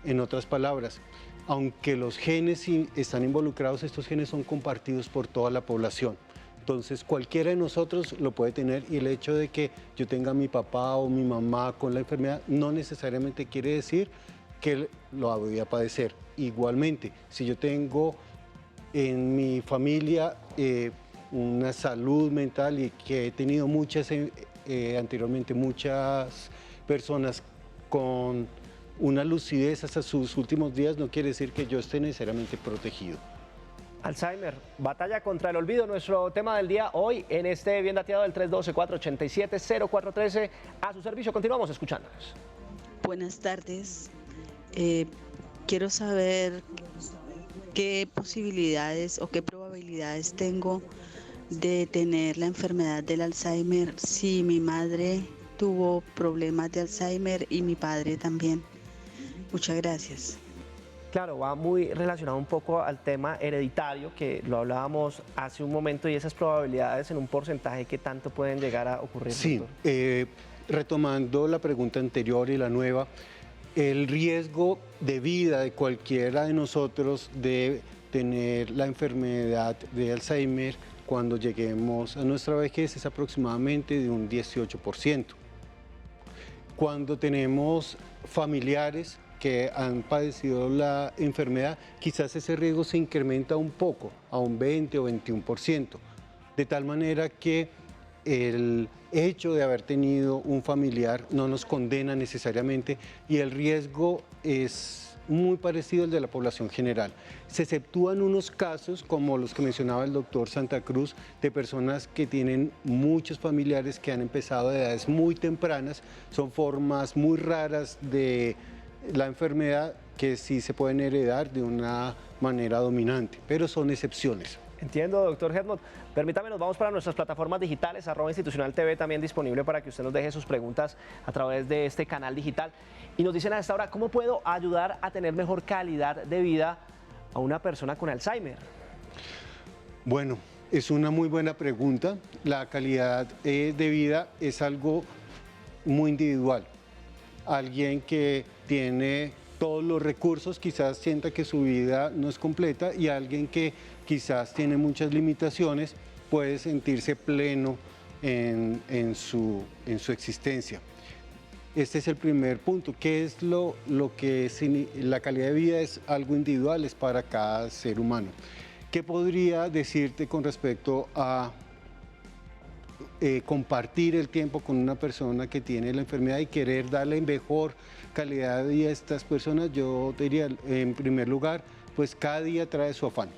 En otras palabras, aunque los genes están involucrados, estos genes son compartidos por toda la población. Entonces cualquiera de nosotros lo puede tener y el hecho de que yo tenga a mi papá o mi mamá con la enfermedad no necesariamente quiere decir que lo voy a padecer. Igualmente, si yo tengo en mi familia una salud mental y que he tenido anteriormente muchas personas con una lucidez hasta sus últimos días, no quiere decir que yo esté necesariamente protegido. Alzheimer, batalla contra el olvido, nuestro tema del día hoy en este Bien Dateado del 312-487-0413. A su servicio, continuamos escuchándonos. Buenas tardes. Quiero saber qué posibilidades o qué probabilidades tengo de tener la enfermedad del Alzheimer si mi madre tuvo problemas de Alzheimer y mi padre también. Muchas gracias. Claro, va muy relacionado un poco al tema hereditario, que lo hablábamos hace un momento, y esas probabilidades en un porcentaje, ¿qué tanto pueden llegar a ocurrir? Sí, retomando la pregunta anterior y la nueva, el riesgo de vida de cualquiera de nosotros de tener la enfermedad de Alzheimer cuando lleguemos a nuestra vejez es aproximadamente de un 18%. Cuando tenemos familiares que han padecido la enfermedad, quizás ese riesgo se incrementa un poco, a un 20 o 21%, de tal manera que el hecho de haber tenido un familiar no nos condena necesariamente y el riesgo es muy parecido al de la población general. Se exceptúan unos casos, como los que mencionaba el doctor Santa Cruz, de personas que tienen muchos familiares que han empezado de edades muy tempranas, son formas muy raras de la enfermedad que sí se pueden heredar de una manera dominante, pero son excepciones. Entiendo, doctor Hedmond. Permítame, nos vamos para nuestras plataformas digitales, @institucional TV, también disponible para que usted nos deje sus preguntas a través de este canal digital. Y nos dicen a esta hora, ¿cómo puedo ayudar a tener mejor calidad de vida a una persona con Alzheimer? Bueno, es una muy buena pregunta. La calidad de vida es algo muy individual. Alguien que tiene todos los recursos quizás sienta que su vida no es completa y alguien que quizás tiene muchas limitaciones puede sentirse pleno en su existencia. Este es el primer punto. ¿Qué es lo que es la calidad de vida? Es algo individual, es para cada ser humano. ¿Qué podría decirte con respecto a compartir el tiempo con una persona que tiene la enfermedad y querer darle mejor calidad de vida a estas personas? Yo diría, en primer lugar, pues cada día trae su afán.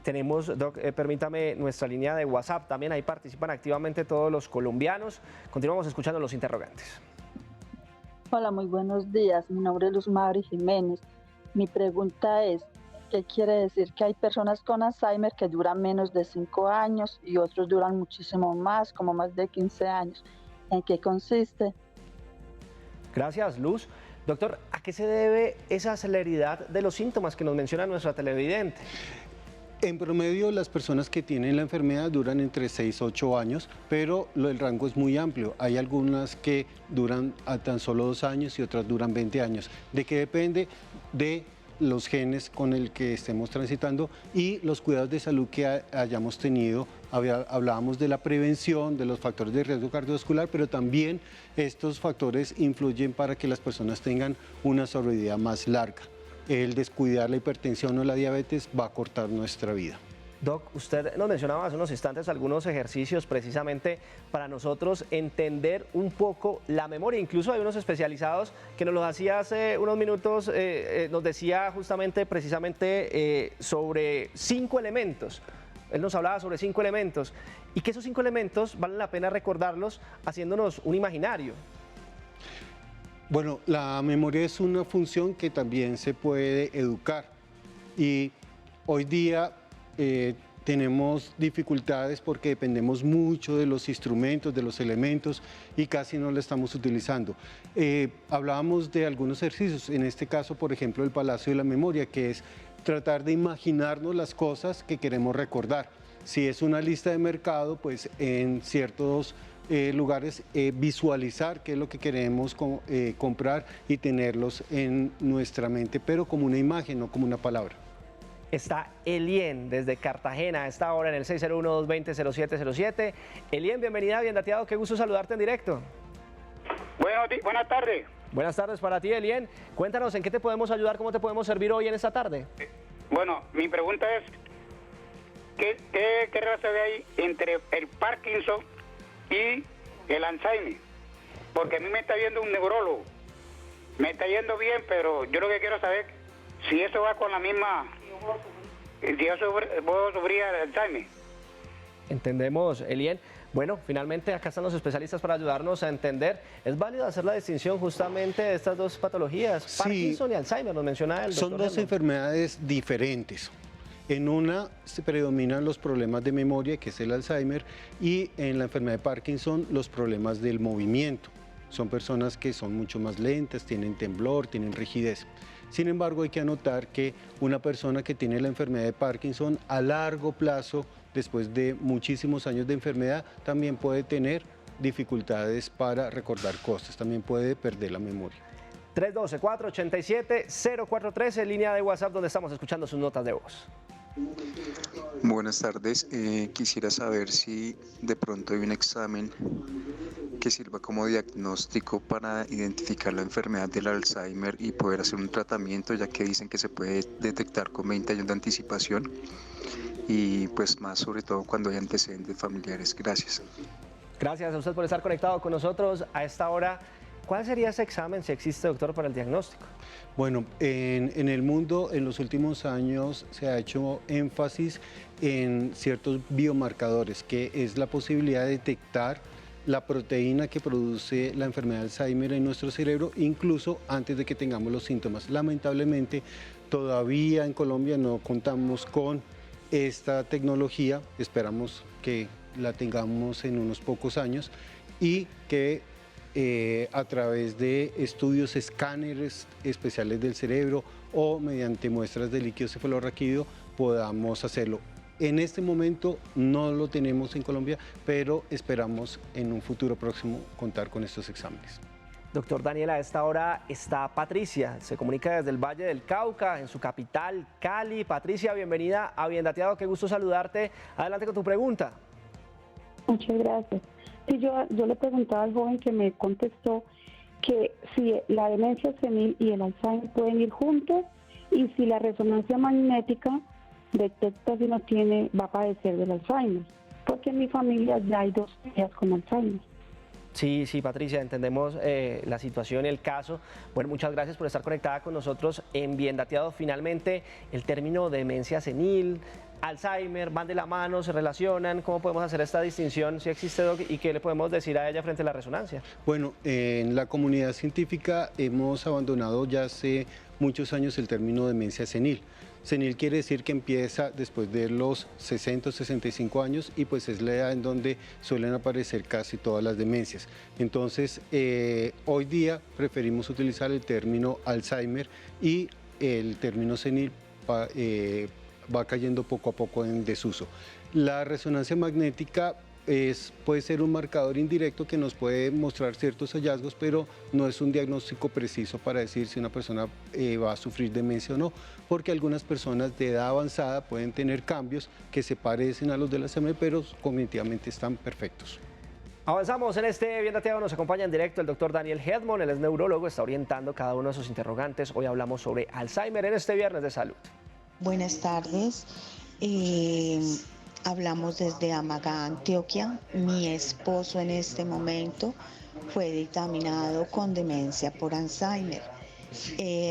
Tenemos, Doc, permítame, nuestra línea de WhatsApp, también ahí participan activamente todos los colombianos. Continuamos escuchando los interrogantes. Hola, muy buenos días. Mi nombre es Luz Mari Jiménez. Mi pregunta es, ¿qué quiere decir que hay personas con Alzheimer que duran menos de 5 años y otros duran muchísimo más, como más de 15 años? ¿En qué consiste? Gracias, Luz. Doctor, ¿a qué se debe esa celeridad de los síntomas que nos menciona nuestra televidente? En promedio, las personas que tienen la enfermedad duran entre 6 a 8 años, pero el rango es muy amplio. Hay algunas que duran a tan solo 2 años y otras duran 20 años. ¿De qué depende? De los genes con el que estemos transitando y los cuidados de salud que hayamos tenido. Hablábamos de la prevención, de los factores de riesgo cardiovascular, pero también estos factores influyen para que las personas tengan una sobrevida más larga. El descuidar la hipertensión o la diabetes va a cortar nuestra vida. Doc, usted nos mencionaba hace unos instantes algunos ejercicios precisamente para nosotros entender un poco la memoria. Incluso hay unos especializados que nos los hacía hace unos minutos, nos decía justamente precisamente sobre 5 elementos. Él nos hablaba sobre 5 elementos y que esos 5 elementos vale la pena recordarlos haciéndonos un imaginario. Bueno, la memoria es una función que también se puede educar y hoy día tenemos dificultades porque dependemos mucho de los instrumentos, de los elementos y casi no la estamos utilizando. Hablábamos de algunos ejercicios, en este caso, por ejemplo, el Palacio de la Memoria, que es tratar de imaginarnos las cosas que queremos recordar. Si es una lista de mercado, pues en ciertos lugares visualizar qué es lo que queremos comprar y tenerlos en nuestra mente, pero como una imagen, no como una palabra. Está Elien desde Cartagena a esta hora en el 601-220-0707. Elien, bienvenida, bien dateado, qué gusto saludarte en directo. Buenas tardes. Buenas tardes para ti, Elien. Cuéntanos, ¿en qué te podemos ayudar? ¿Cómo te podemos servir hoy en esta tarde? Bueno, mi pregunta es, ¿qué relación hay entre el Parkinson y el Alzheimer? Porque a mí me está viendo un neurólogo. Me está yendo bien, pero yo lo que quiero saber si eso va con la misma... Si yo puedo sufrir el Alzheimer. Entendemos, Elien. Bueno, finalmente acá están los especialistas para ayudarnos a entender. ¿Es válido hacer la distinción justamente de estas dos patologías? Sí, Parkinson y Alzheimer, nos menciona el doctor. Son dos enfermedades diferentes. En una se predominan los problemas de memoria, que es el Alzheimer, y en la enfermedad de Parkinson los problemas del movimiento. Son personas que son mucho más lentas, tienen temblor, tienen rigidez. Sin embargo, hay que anotar que una persona que tiene la enfermedad de Parkinson a largo plazo, después de muchísimos años de enfermedad, también puede tener dificultades para recordar cosas, también puede perder la memoria. 312-487-0413, línea de WhatsApp donde estamos escuchando sus notas de voz. Buenas tardes, quisiera saber si de pronto hay un examen que sirva como diagnóstico para identificar la enfermedad del Alzheimer y poder hacer un tratamiento, ya que dicen que se puede detectar con 20 años de anticipación y pues más sobre todo cuando hay antecedentes familiares. Gracias. Gracias a usted por estar conectado con nosotros a esta hora. ¿Cuál sería ese examen, si existe, doctor, para el diagnóstico? Bueno, en el mundo en los últimos años se ha hecho énfasis en ciertos biomarcadores, que es la posibilidad de detectar la proteína que produce la enfermedad de Alzheimer en nuestro cerebro, incluso antes de que tengamos los síntomas. Lamentablemente, todavía en Colombia no contamos con esta tecnología, esperamos que la tengamos en unos pocos años y que a través de estudios, escáneres especiales del cerebro o mediante muestras de líquido cefalorraquídeo podamos hacerlo. En este momento no lo tenemos en Colombia, pero esperamos en un futuro próximo contar con estos exámenes. Doctor Daniel, a esta hora está Patricia, se comunica desde el Valle del Cauca, en su capital, Cali. Patricia, bienvenida a Bien Dateado, qué gusto saludarte. Adelante con tu pregunta. Muchas gracias. Sí, yo le preguntaba al joven que me contestó que si la demencia senil y el Alzheimer pueden ir juntos y si la resonancia magnética detecta si no tiene, va a padecer del Alzheimer, porque en mi familia ya hay 2 hijas con Alzheimer. Sí, Patricia, entendemos la situación y el caso. Bueno, muchas gracias por estar conectada con nosotros en Bien Dateado. Finalmente, el término demencia senil, Alzheimer, van de la mano, se relacionan. ¿Cómo podemos hacer esta distinción, si existe, Doc, y qué le podemos decir a ella frente a la resonancia? Bueno, en la comunidad científica hemos abandonado ya hace muchos años el término demencia senil. Senil quiere decir que empieza después de los 60 o 65 años y pues es la edad en donde suelen aparecer casi todas las demencias. Entonces, hoy día preferimos utilizar el término Alzheimer y el término senil va cayendo poco a poco en desuso. La resonancia magnética puede ser un marcador indirecto que nos puede mostrar ciertos hallazgos, pero no es un diagnóstico preciso para decir si una persona va a sufrir demencia o no, porque algunas personas de edad avanzada pueden tener cambios que se parecen a los del Alzheimer, pero cognitivamente están perfectos. Avanzamos en este Bien Dateado, nos acompaña en directo el doctor Daniel Hedmon, él es neurólogo, está orientando cada uno de sus interrogantes. Hoy hablamos sobre Alzheimer en este Viernes de Salud. Buenas tardes. Hablamos desde Amagá, Antioquia. Mi esposo en este momento fue dictaminado con demencia por Alzheimer.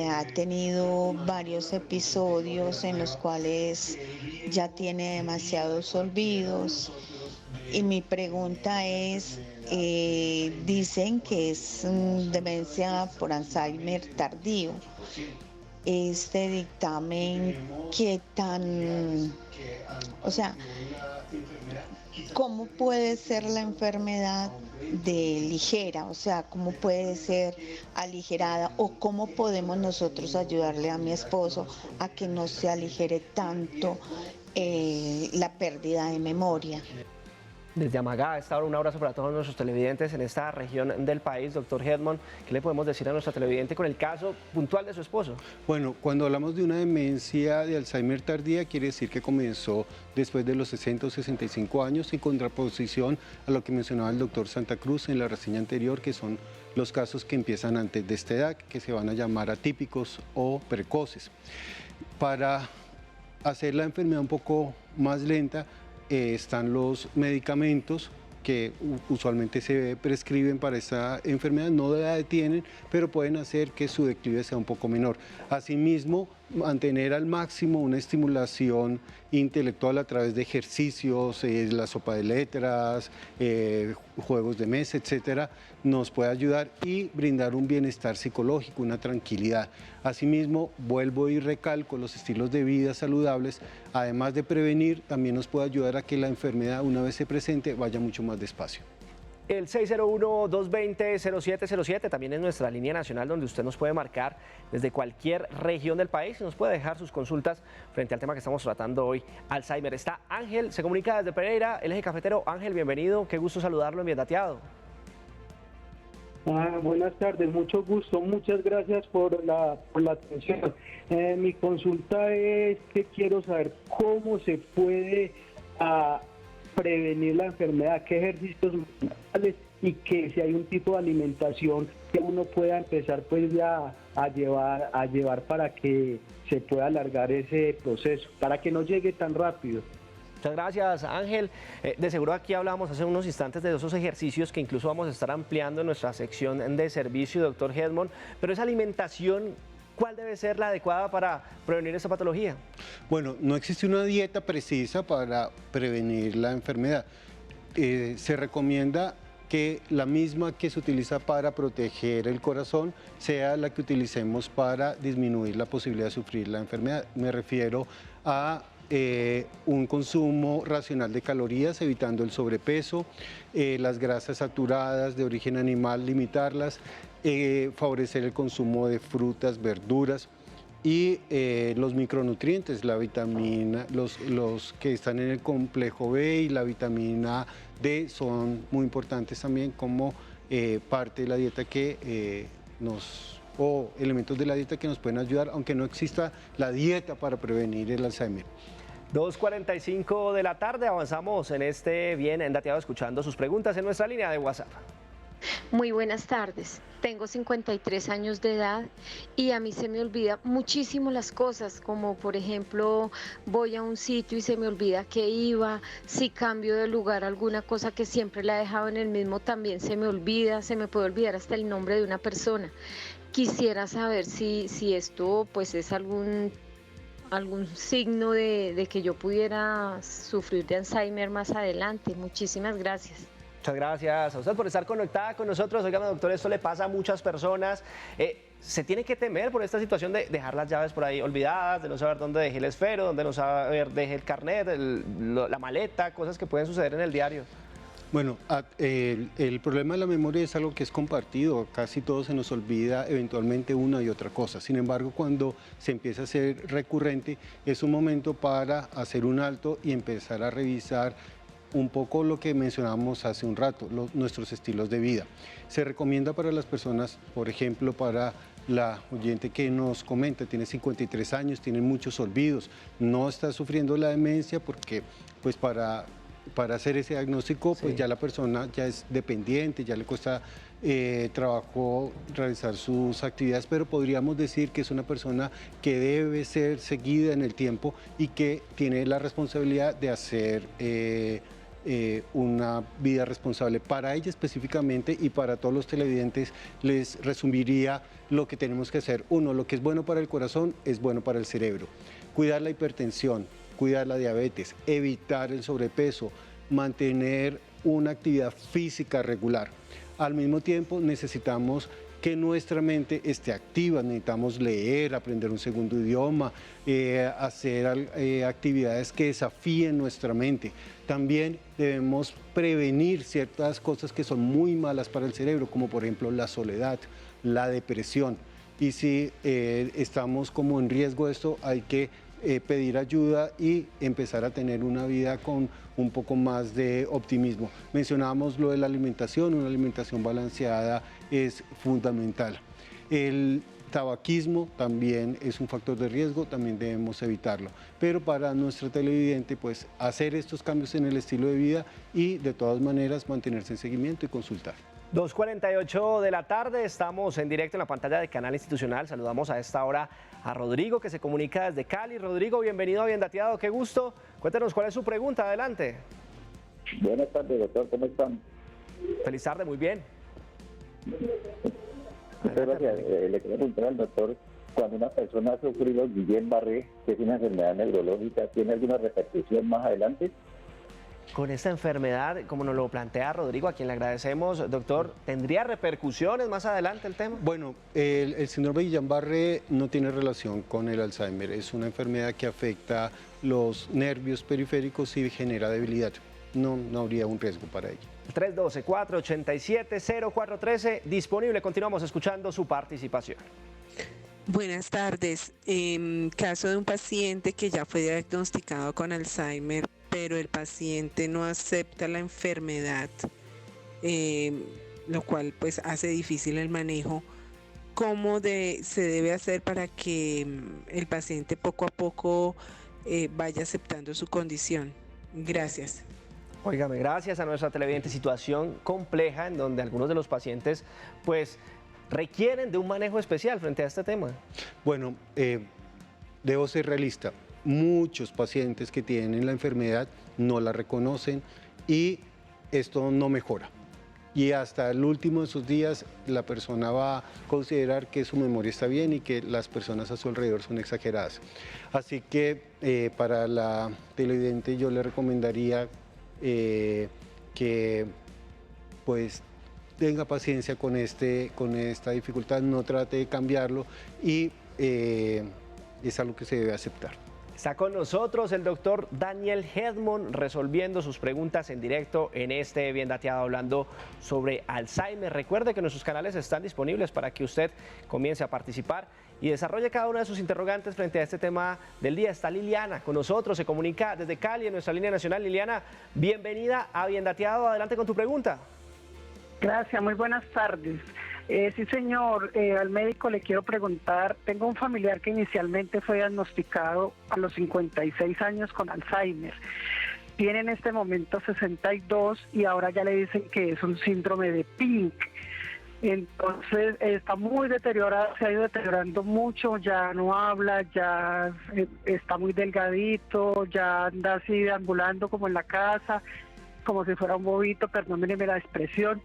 Ha tenido varios episodios en los cuales ya tiene demasiados olvidos. Y mi pregunta es, dicen que es demencia por Alzheimer tardío. Este dictamen, ¿qué tan, cómo puede ser la enfermedad de ligera? O sea, ¿cómo puede ser aligerada? ¿O cómo podemos nosotros ayudarle a mi esposo a que no se aligere tanto la pérdida de memoria? Desde Amagá, a esta hora, un abrazo para todos nuestros televidentes en esta región del país. Doctor Hedmon, ¿qué le podemos decir a nuestra televidente con el caso puntual de su esposo? Bueno, cuando hablamos de una demencia de Alzheimer tardía, quiere decir que comenzó después de los 60 o 65 años, en contraposición a lo que mencionaba el doctor Santa Cruz en la reseña anterior, que son los casos que empiezan antes de esta edad, que se van a llamar atípicos o precoces. Para hacer la enfermedad un poco más lenta, están los medicamentos que usualmente se prescriben para esta enfermedad, no la detienen, pero pueden hacer que su declive sea un poco menor. Asimismo, mantener al máximo una estimulación intelectual a través de ejercicios, la sopa de letras, juegos de mesa, etcétera, nos puede ayudar y brindar un bienestar psicológico, una tranquilidad. Asimismo, vuelvo y recalco los estilos de vida saludables, además de prevenir, también nos puede ayudar a que la enfermedad, una vez se presente, vaya mucho más despacio. El 601-220-0707 también es nuestra línea nacional donde usted nos puede marcar desde cualquier región del país y nos puede dejar sus consultas frente al tema que estamos tratando hoy, Alzheimer. Está Ángel, se comunica desde Pereira, el eje cafetero. Ángel, bienvenido, qué gusto saludarlo en Bien Dateado. Buenas tardes, mucho gusto, muchas gracias por la atención. Mi consulta es que quiero saber cómo se puede prevenir la enfermedad, qué ejercicios mentales y que si hay un tipo de alimentación que uno pueda empezar pues ya a llevar para que se pueda alargar ese proceso, para que no llegue tan rápido. Muchas gracias, Ángel. De seguro aquí hablábamos hace unos instantes de esos ejercicios que incluso vamos a estar ampliando en nuestra sección de servicio, doctor Hedmond, pero esa alimentación, ¿cuál debe ser la adecuada para prevenir esa patología? Bueno, no existe una dieta precisa para prevenir la enfermedad. Se recomienda que la misma que se utiliza para proteger el corazón sea la que utilicemos para disminuir la posibilidad de sufrir la enfermedad. Me refiero a un consumo racional de calorías, evitando el sobrepeso, las grasas saturadas de origen animal, limitarlas, favorecer el consumo de frutas, verduras y los micronutrientes, la vitamina, los que están en el complejo B y la vitamina D son muy importantes también como parte de la dieta que o elementos de la dieta que nos pueden ayudar, aunque no exista la dieta para prevenir el Alzheimer. 2:45 de la tarde, avanzamos en este Bien Dateado escuchando sus preguntas en nuestra línea de WhatsApp. Muy buenas tardes, tengo 53 años de edad y a mí se me olvida muchísimo las cosas, como por ejemplo voy a un sitio y se me olvida que iba, si cambio de lugar alguna cosa que siempre la he dejado en el mismo también se me olvida, se me puede olvidar hasta el nombre de una persona. Quisiera saber si esto pues es algún signo de que yo pudiera sufrir de Alzheimer más adelante. Muchísimas gracias. Muchas gracias a usted por estar conectada con nosotros. Oigan, doctor, esto le pasa a muchas personas. Se tiene que temer por esta situación de dejar las llaves por ahí olvidadas, de no saber dónde dejé el esfero, dónde no saber dejé el carnet, la maleta, cosas que pueden suceder en el diario. Bueno, el problema de la memoria es algo que es compartido, casi todo se nos olvida eventualmente una y otra cosa. Sin embargo, cuando se empieza a ser recurrente, es un momento para hacer un alto y empezar a revisar un poco lo que mencionábamos hace un rato, nuestros estilos de vida. Se recomienda para las personas, por ejemplo, para la oyente que nos comenta, tiene 53 años, tiene muchos olvidos, no está sufriendo la demencia porque pues para hacer ese diagnóstico, pues ya la persona ya es dependiente, ya le cuesta trabajo realizar sus actividades, pero podríamos decir que es una persona que debe ser seguida en el tiempo y que tiene la responsabilidad de hacer una vida responsable. Para ella específicamente y para todos los televidentes les resumiría lo que tenemos que hacer. Uno, lo que es bueno para el corazón es bueno para el cerebro. Cuidar la hipertensión, cuidar la diabetes, evitar el sobrepeso, mantener una actividad física regular. Al mismo tiempo necesitamos que nuestra mente esté activa, necesitamos leer, aprender un segundo idioma, hacer actividades que desafíen nuestra mente. También debemos prevenir ciertas cosas que son muy malas para el cerebro, como por ejemplo la soledad, la depresión. Y si estamos como en riesgo de esto, hay que pedir ayuda y empezar a tener una vida con un poco más de optimismo. Mencionábamos lo de la alimentación, una alimentación balanceada es fundamental. El tabaquismo también es un factor de riesgo, también debemos evitarlo. Pero para nuestra televidente, pues hacer estos cambios en el estilo de vida y de todas maneras mantenerse en seguimiento y consultar. 2:48 de la tarde, estamos en directo en la pantalla de Canal Institucional. Saludamos a esta hora a Rodrigo, que se comunica desde Cali. Rodrigo, bienvenido a Bien Dateado, qué gusto. Cuéntenos cuál es su pregunta, adelante. Buenas tardes, doctor, ¿cómo están? Feliz tarde, muy bien. Muchas gracias. Le quiero preguntar al doctor, cuando una persona ha sufrido Guillain-Barré, que es una enfermedad neurológica, ¿tiene alguna repercusión más adelante? Con esta enfermedad, como nos lo plantea Rodrigo, a quien le agradecemos, doctor, ¿tendría repercusiones más adelante el tema? Bueno, el síndrome de Guillain-Barré no tiene relación con el Alzheimer, es una enfermedad que afecta los nervios periféricos y genera debilidad. no habría un riesgo para ella. 312-487-0413, disponible. Continuamos escuchando su participación. Buenas tardes. Caso de un paciente que ya fue diagnosticado con Alzheimer, pero el paciente no acepta la enfermedad, lo cual pues hace difícil el manejo. ¿Cómo se debe hacer para que el paciente poco a poco vaya aceptando su condición? Gracias. Óigame, gracias a nuestra televidente, situación compleja en donde algunos de los pacientes pues requieren de un manejo especial frente a este tema. Bueno, debo ser realista. Muchos pacientes que tienen la enfermedad no la reconocen y esto no mejora. Y hasta el último de sus días la persona va a considerar que su memoria está bien y que las personas a su alrededor son exageradas. Así que para la televidente yo le recomendaría que pues tenga paciencia con esta dificultad, no trate de cambiarlo y es algo que se debe aceptar. Está con nosotros el doctor Daniel Hedmond resolviendo sus preguntas en directo en este Bien Dateado, hablando sobre Alzheimer. Recuerde que nuestros canales están disponibles para que usted comience a participar y desarrolle cada una de sus interrogantes frente a este tema del día. Está Liliana con nosotros, se comunica desde Cali en nuestra línea nacional. Liliana, bienvenida a Bien Dateado, adelante con tu pregunta. Gracias, muy buenas tardes. Sí, señor, al médico le quiero preguntar, tengo un familiar que inicialmente fue diagnosticado a los 56 años con Alzheimer. Tiene en este momento 62 y ahora ya le dicen que es un síndrome de Pink. Entonces está muy deteriorado, se ha ido deteriorando mucho, ya no habla, ya está muy delgadito, ya anda así deambulando como en la casa, como si fuera un bobito, perdónenme la expresión.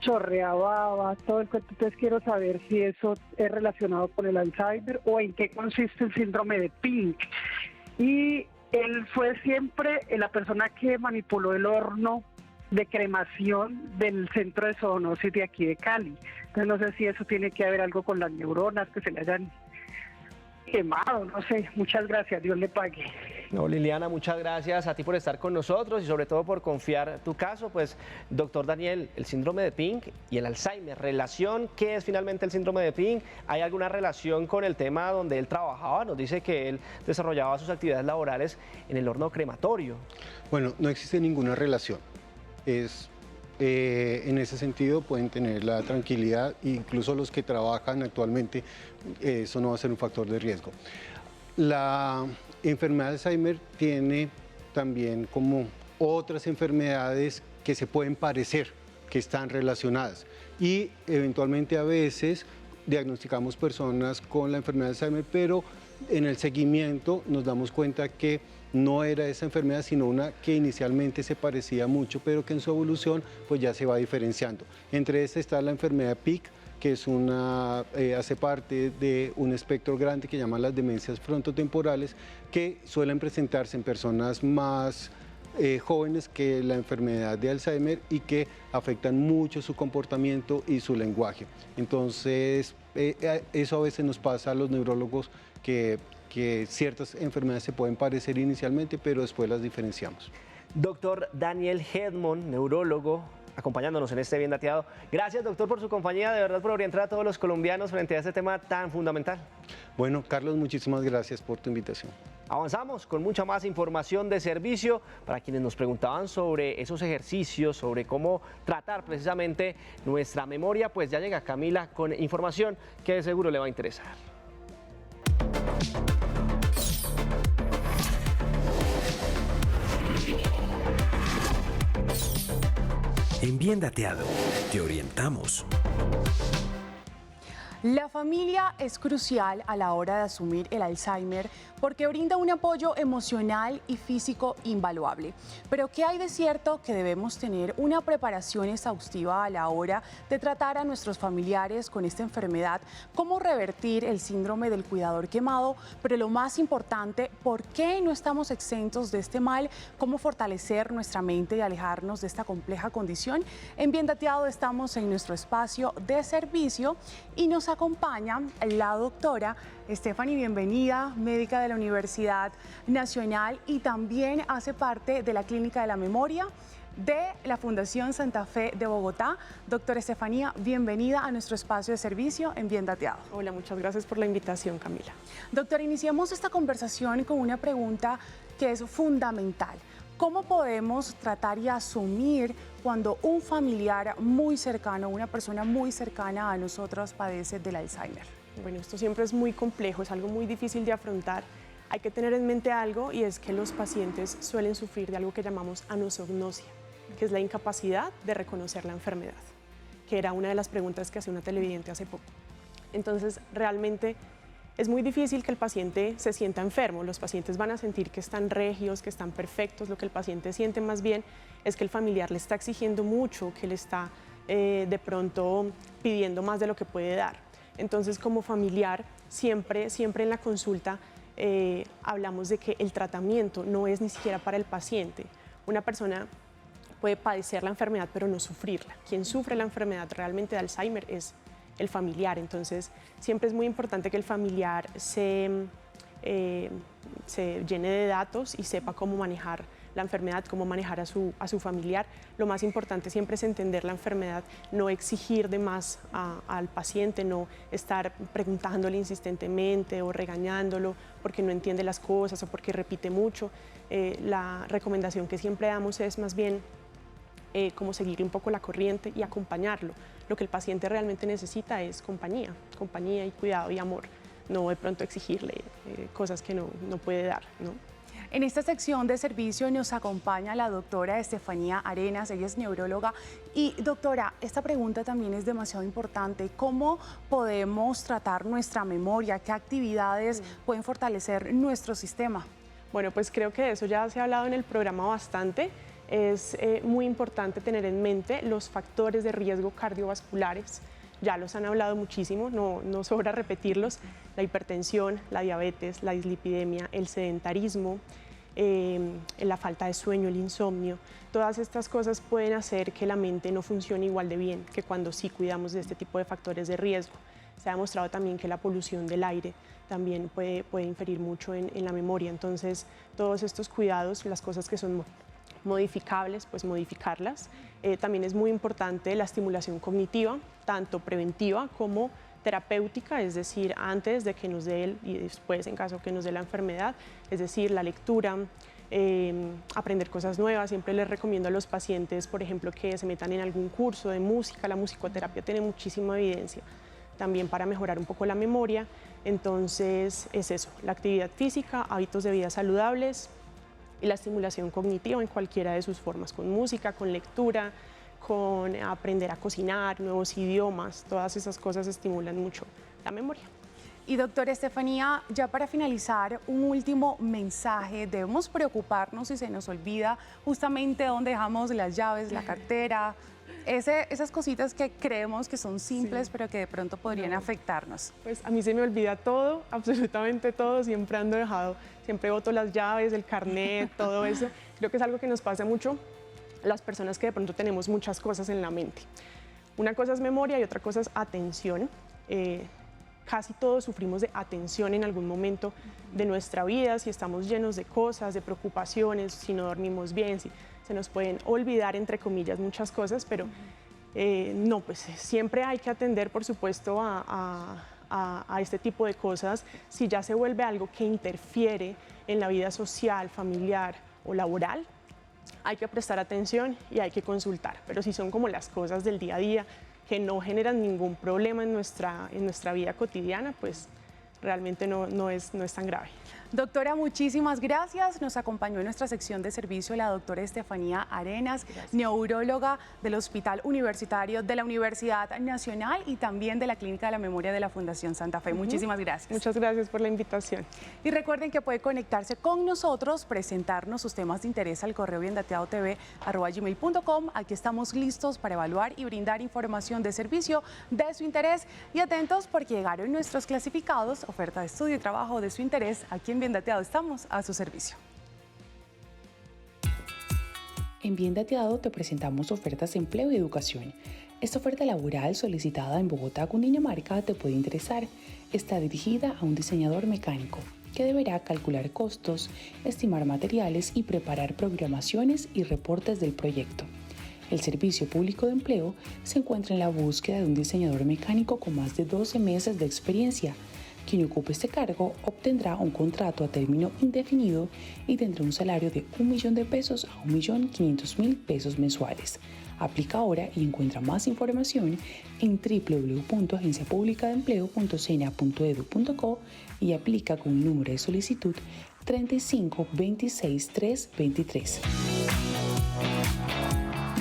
Chorreaba todo el cuento. Entonces quiero saber si eso es relacionado con el Alzheimer o en qué consiste el síndrome de Pink. Y él fue siempre la persona que manipuló el horno de cremación del centro de zoonosis de aquí de Cali. Entonces no sé si eso tiene que ver algo con las neuronas que se le hayan quemado, no sé. Muchas gracias, Dios le pague. No, Liliana, muchas gracias a ti por estar con nosotros y sobre todo por confiar tu caso. Pues, doctor Daniel, el síndrome de Pink y el Alzheimer, ¿relación? ¿Qué es finalmente el síndrome de Pink? ¿Hay alguna relación con el tema donde él trabajaba? Nos dice que él desarrollaba sus actividades laborales en el horno crematorio. Bueno, no existe ninguna relación. En ese sentido pueden tener la tranquilidad, incluso los que trabajan actualmente, eso no va a ser un factor de riesgo. La enfermedad de Alzheimer tiene también como otras enfermedades que se pueden parecer, que están relacionadas y eventualmente a veces diagnosticamos personas con la enfermedad de Alzheimer, pero en el seguimiento nos damos cuenta que no era esa enfermedad, sino una que inicialmente se parecía mucho, pero que en su evolución pues ya se va diferenciando. Entre estas está la enfermedad PIC, que es hace parte de un espectro grande que llaman las demencias frontotemporales, que suelen presentarse en personas más jóvenes que la enfermedad de Alzheimer y que afectan mucho su comportamiento y su lenguaje. Entonces, eso a veces nos pasa a los neurólogos que ciertas enfermedades se pueden parecer inicialmente, pero después las diferenciamos. Doctor Daniel Hedmond, neurólogo, acompañándonos en este Bien Dateado. Gracias, doctor, por su compañía, de verdad, por orientar a todos los colombianos frente a este tema tan fundamental. Bueno, Carlos, muchísimas gracias por tu invitación. Avanzamos con mucha más información de servicio para quienes nos preguntaban sobre esos ejercicios, sobre cómo tratar precisamente nuestra memoria. Pues ya llega Camila con información que de seguro le va a interesar. En Bien Dateado, te orientamos. La familia es crucial a la hora de asumir el Alzheimer porque brinda un apoyo emocional y físico invaluable. Pero ¿qué hay de cierto? Que debemos tener una preparación exhaustiva a la hora de tratar a nuestros familiares con esta enfermedad, cómo revertir el síndrome del cuidador quemado, pero lo más importante, ¿por qué no estamos exentos de este mal? ¿Cómo fortalecer nuestra mente y alejarnos de esta compleja condición? En Bien Dateado estamos en nuestro espacio de servicio y nos nos acompaña la doctora Stephanie, bienvenida, médica de la Universidad Nacional y también hace parte de la Clínica de la Memoria de la Fundación Santa Fe de Bogotá. Doctora Estefanía, bienvenida a nuestro espacio de servicio en Bien Dateado. Hola, muchas gracias por la invitación, Camila. Doctora, iniciamos esta conversación con una pregunta que es fundamental. ¿Cómo podemos tratar y asumir cuando un familiar muy cercano, una persona muy cercana a nosotros padece del Alzheimer? Bueno, esto siempre es muy complejo, es algo muy difícil de afrontar. Hay que tener en mente algo y es que los pacientes suelen sufrir de algo que llamamos anosognosia, que es la incapacidad de reconocer la enfermedad, que era una de las preguntas que hacía una televidente hace poco. Entonces, realmente es muy difícil que el paciente se sienta enfermo. Los pacientes van a sentir que están regios, que están perfectos. Lo que el paciente siente más bien es que el familiar le está exigiendo mucho, que le está de pronto pidiendo más de lo que puede dar. Entonces, como familiar, siempre en la consulta hablamos de que el tratamiento no es ni siquiera para el paciente. Una persona puede padecer la enfermedad, pero no sufrirla. Quien sufre la enfermedad realmente de Alzheimer es el familiar. Entonces, siempre es muy importante que el familiar se llene de datos y sepa cómo manejar la enfermedad, cómo manejar a su familiar. Lo más importante siempre es entender la enfermedad, no exigir de más al paciente, no estar preguntándole insistentemente o regañándolo porque no entiende las cosas o porque repite mucho. La recomendación que siempre damos es más bien como seguirle un poco la corriente y acompañarlo. Lo que el paciente realmente necesita es compañía y cuidado y amor, no de pronto exigirle cosas que no puede dar, ¿no? En esta sección de servicio nos acompaña la doctora Estefanía Arenas, ella es neuróloga. Y doctora, esta pregunta también es demasiado importante. ¿Cómo podemos tratar nuestra memoria? ¿Qué actividades pueden fortalecer nuestro sistema? Bueno, pues creo que de eso ya se ha hablado en el programa bastante. Es muy importante tener en mente los factores de riesgo cardiovasculares. Ya los han hablado muchísimo, no sobra repetirlos. La hipertensión, la diabetes, la dislipidemia, el sedentarismo, la falta de sueño, el insomnio. Todas estas cosas pueden hacer que la mente no funcione igual de bien que cuando sí cuidamos de este tipo de factores de riesgo. Se ha demostrado también que la polución del aire también puede inferir mucho en la memoria. Entonces, todos estos cuidados, las cosas que son modificables, pues modificarlas. También es muy importante la estimulación cognitiva, tanto preventiva como terapéutica, es decir, antes de que nos dé y después en caso que nos dé la enfermedad, es decir, la lectura, aprender cosas nuevas. Siempre les recomiendo a los pacientes, por ejemplo, que se metan en algún curso de música. La musicoterapia tiene muchísima evidencia también para mejorar un poco la memoria. Entonces es eso, la actividad física, hábitos de vida saludables, y la estimulación cognitiva en cualquiera de sus formas, con música, con lectura, con aprender a cocinar, nuevos idiomas. Todas esas cosas estimulan mucho la memoria. Y doctora Estefanía, ya para finalizar, un último mensaje. ¿Debemos preocuparnos si se nos olvida justamente dónde dejamos las llaves, la cartera? Esas cositas que creemos que son simples, pero que de pronto podrían afectarnos. Pues a mí se me olvida todo, absolutamente todo. Siempre ando dejado, siempre boto las llaves, el carnet, todo eso. Creo que es algo que nos pasa mucho a las personas que de pronto tenemos muchas cosas en la mente. Una cosa es memoria y otra cosa es atención. Casi todos sufrimos de atención en algún momento de nuestra vida, si estamos llenos de cosas, de preocupaciones, si no dormimos bien, si se nos pueden olvidar, entre comillas, muchas cosas, pero no, pues siempre hay que atender, por supuesto, a este tipo de cosas. Si ya se vuelve algo que interfiere en la vida social, familiar o laboral, hay que prestar atención y hay que consultar. Pero si son como las cosas del día a día, que no generan ningún problema en nuestra vida cotidiana, pues realmente no es tan grave. Doctora, muchísimas gracias. Nos acompañó en nuestra sección de servicio la doctora Estefanía Arenas, neuróloga del Hospital Universitario de la Universidad Nacional y también de la Clínica de la Memoria de la Fundación Santa Fe. Muchísimas gracias. Muchas gracias por la invitación. Y recuerden que puede conectarse con nosotros, presentarnos sus temas de interés al correo biendateadotv@gmail.com. Aquí estamos listos para evaluar y brindar información de servicio de su interés. Y atentos porque llegaron nuestros clasificados, oferta de estudio y trabajo de su interés aquí en Bien Dateado. Estamos a su servicio. En Bien Dateado te presentamos ofertas de empleo y educación. Esta oferta laboral solicitada en Bogotá, Cundinamarca, te puede interesar. Está dirigida a un diseñador mecánico que deberá calcular costos, estimar materiales y preparar programaciones y reportes del proyecto. El Servicio Público de Empleo se encuentra en la búsqueda de un diseñador mecánico con más de 12 meses de experiencia. Quien ocupe este cargo obtendrá un contrato a término indefinido y tendrá un salario de 1 millón de pesos a 1.500.000 pesos mensuales. Aplica ahora y encuentra más información en www.agenciapublicadeempleo.sena.edu.co y aplica con el número de solicitud 3526323.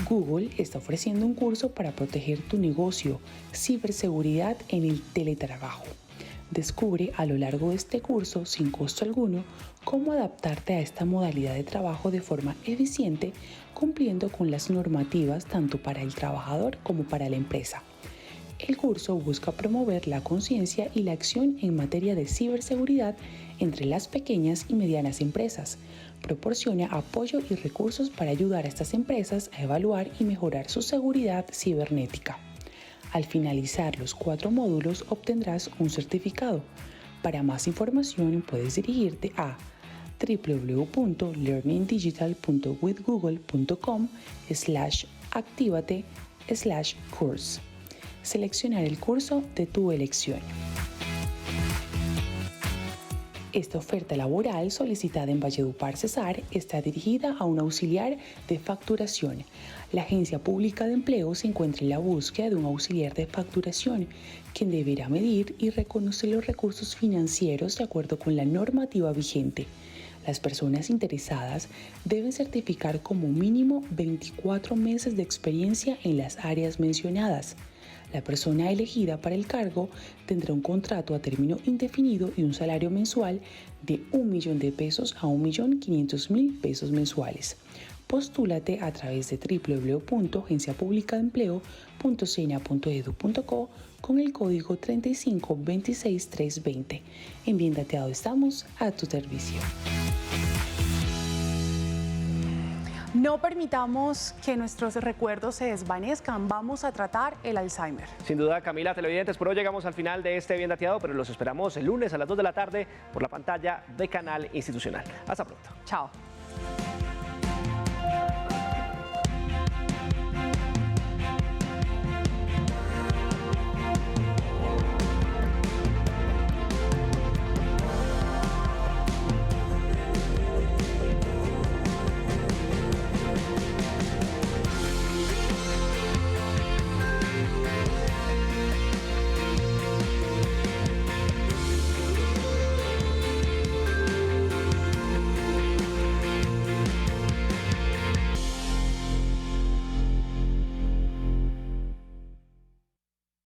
Google está ofreciendo un curso para proteger tu negocio, ciberseguridad en el teletrabajo. Descubre a lo largo de este curso, sin costo alguno, cómo adaptarte a esta modalidad de trabajo de forma eficiente, cumpliendo con las normativas tanto para el trabajador como para la empresa. El curso busca promover la conciencia y la acción en materia de ciberseguridad entre las pequeñas y medianas empresas. Proporciona apoyo y recursos para ayudar a estas empresas a evaluar y mejorar su seguridad cibernética. Al finalizar los 4 módulos obtendrás un certificado. Para más información puedes dirigirte a www.learningdigital.withgoogle.com/activate/course. Seleccionar el curso de tu elección. Esta oferta laboral solicitada en Valledupar, Cesar, está dirigida a un auxiliar de facturación. La Agencia Pública de Empleo se encuentra en la búsqueda de un auxiliar de facturación, quien deberá medir y reconocer los recursos financieros de acuerdo con la normativa vigente. Las personas interesadas deben certificar como mínimo 24 meses de experiencia en las áreas mencionadas. La persona elegida para el cargo tendrá un contrato a término indefinido y un salario mensual de 1 millón de pesos a 1.500.000 pesos mensuales. Postúlate a través de www.agenciapublicadeempleo.sena.edu.co con el código 3526320. En Bien Dateado estamos a tu servicio. No permitamos que nuestros recuerdos se desvanezcan. Vamos a tratar el Alzheimer. Sin duda, Camila, televidentes, por hoy llegamos al final de este Bien Dateado, pero los esperamos el lunes a las 2 de la tarde por la pantalla de Canal Institucional. Hasta pronto. Chao.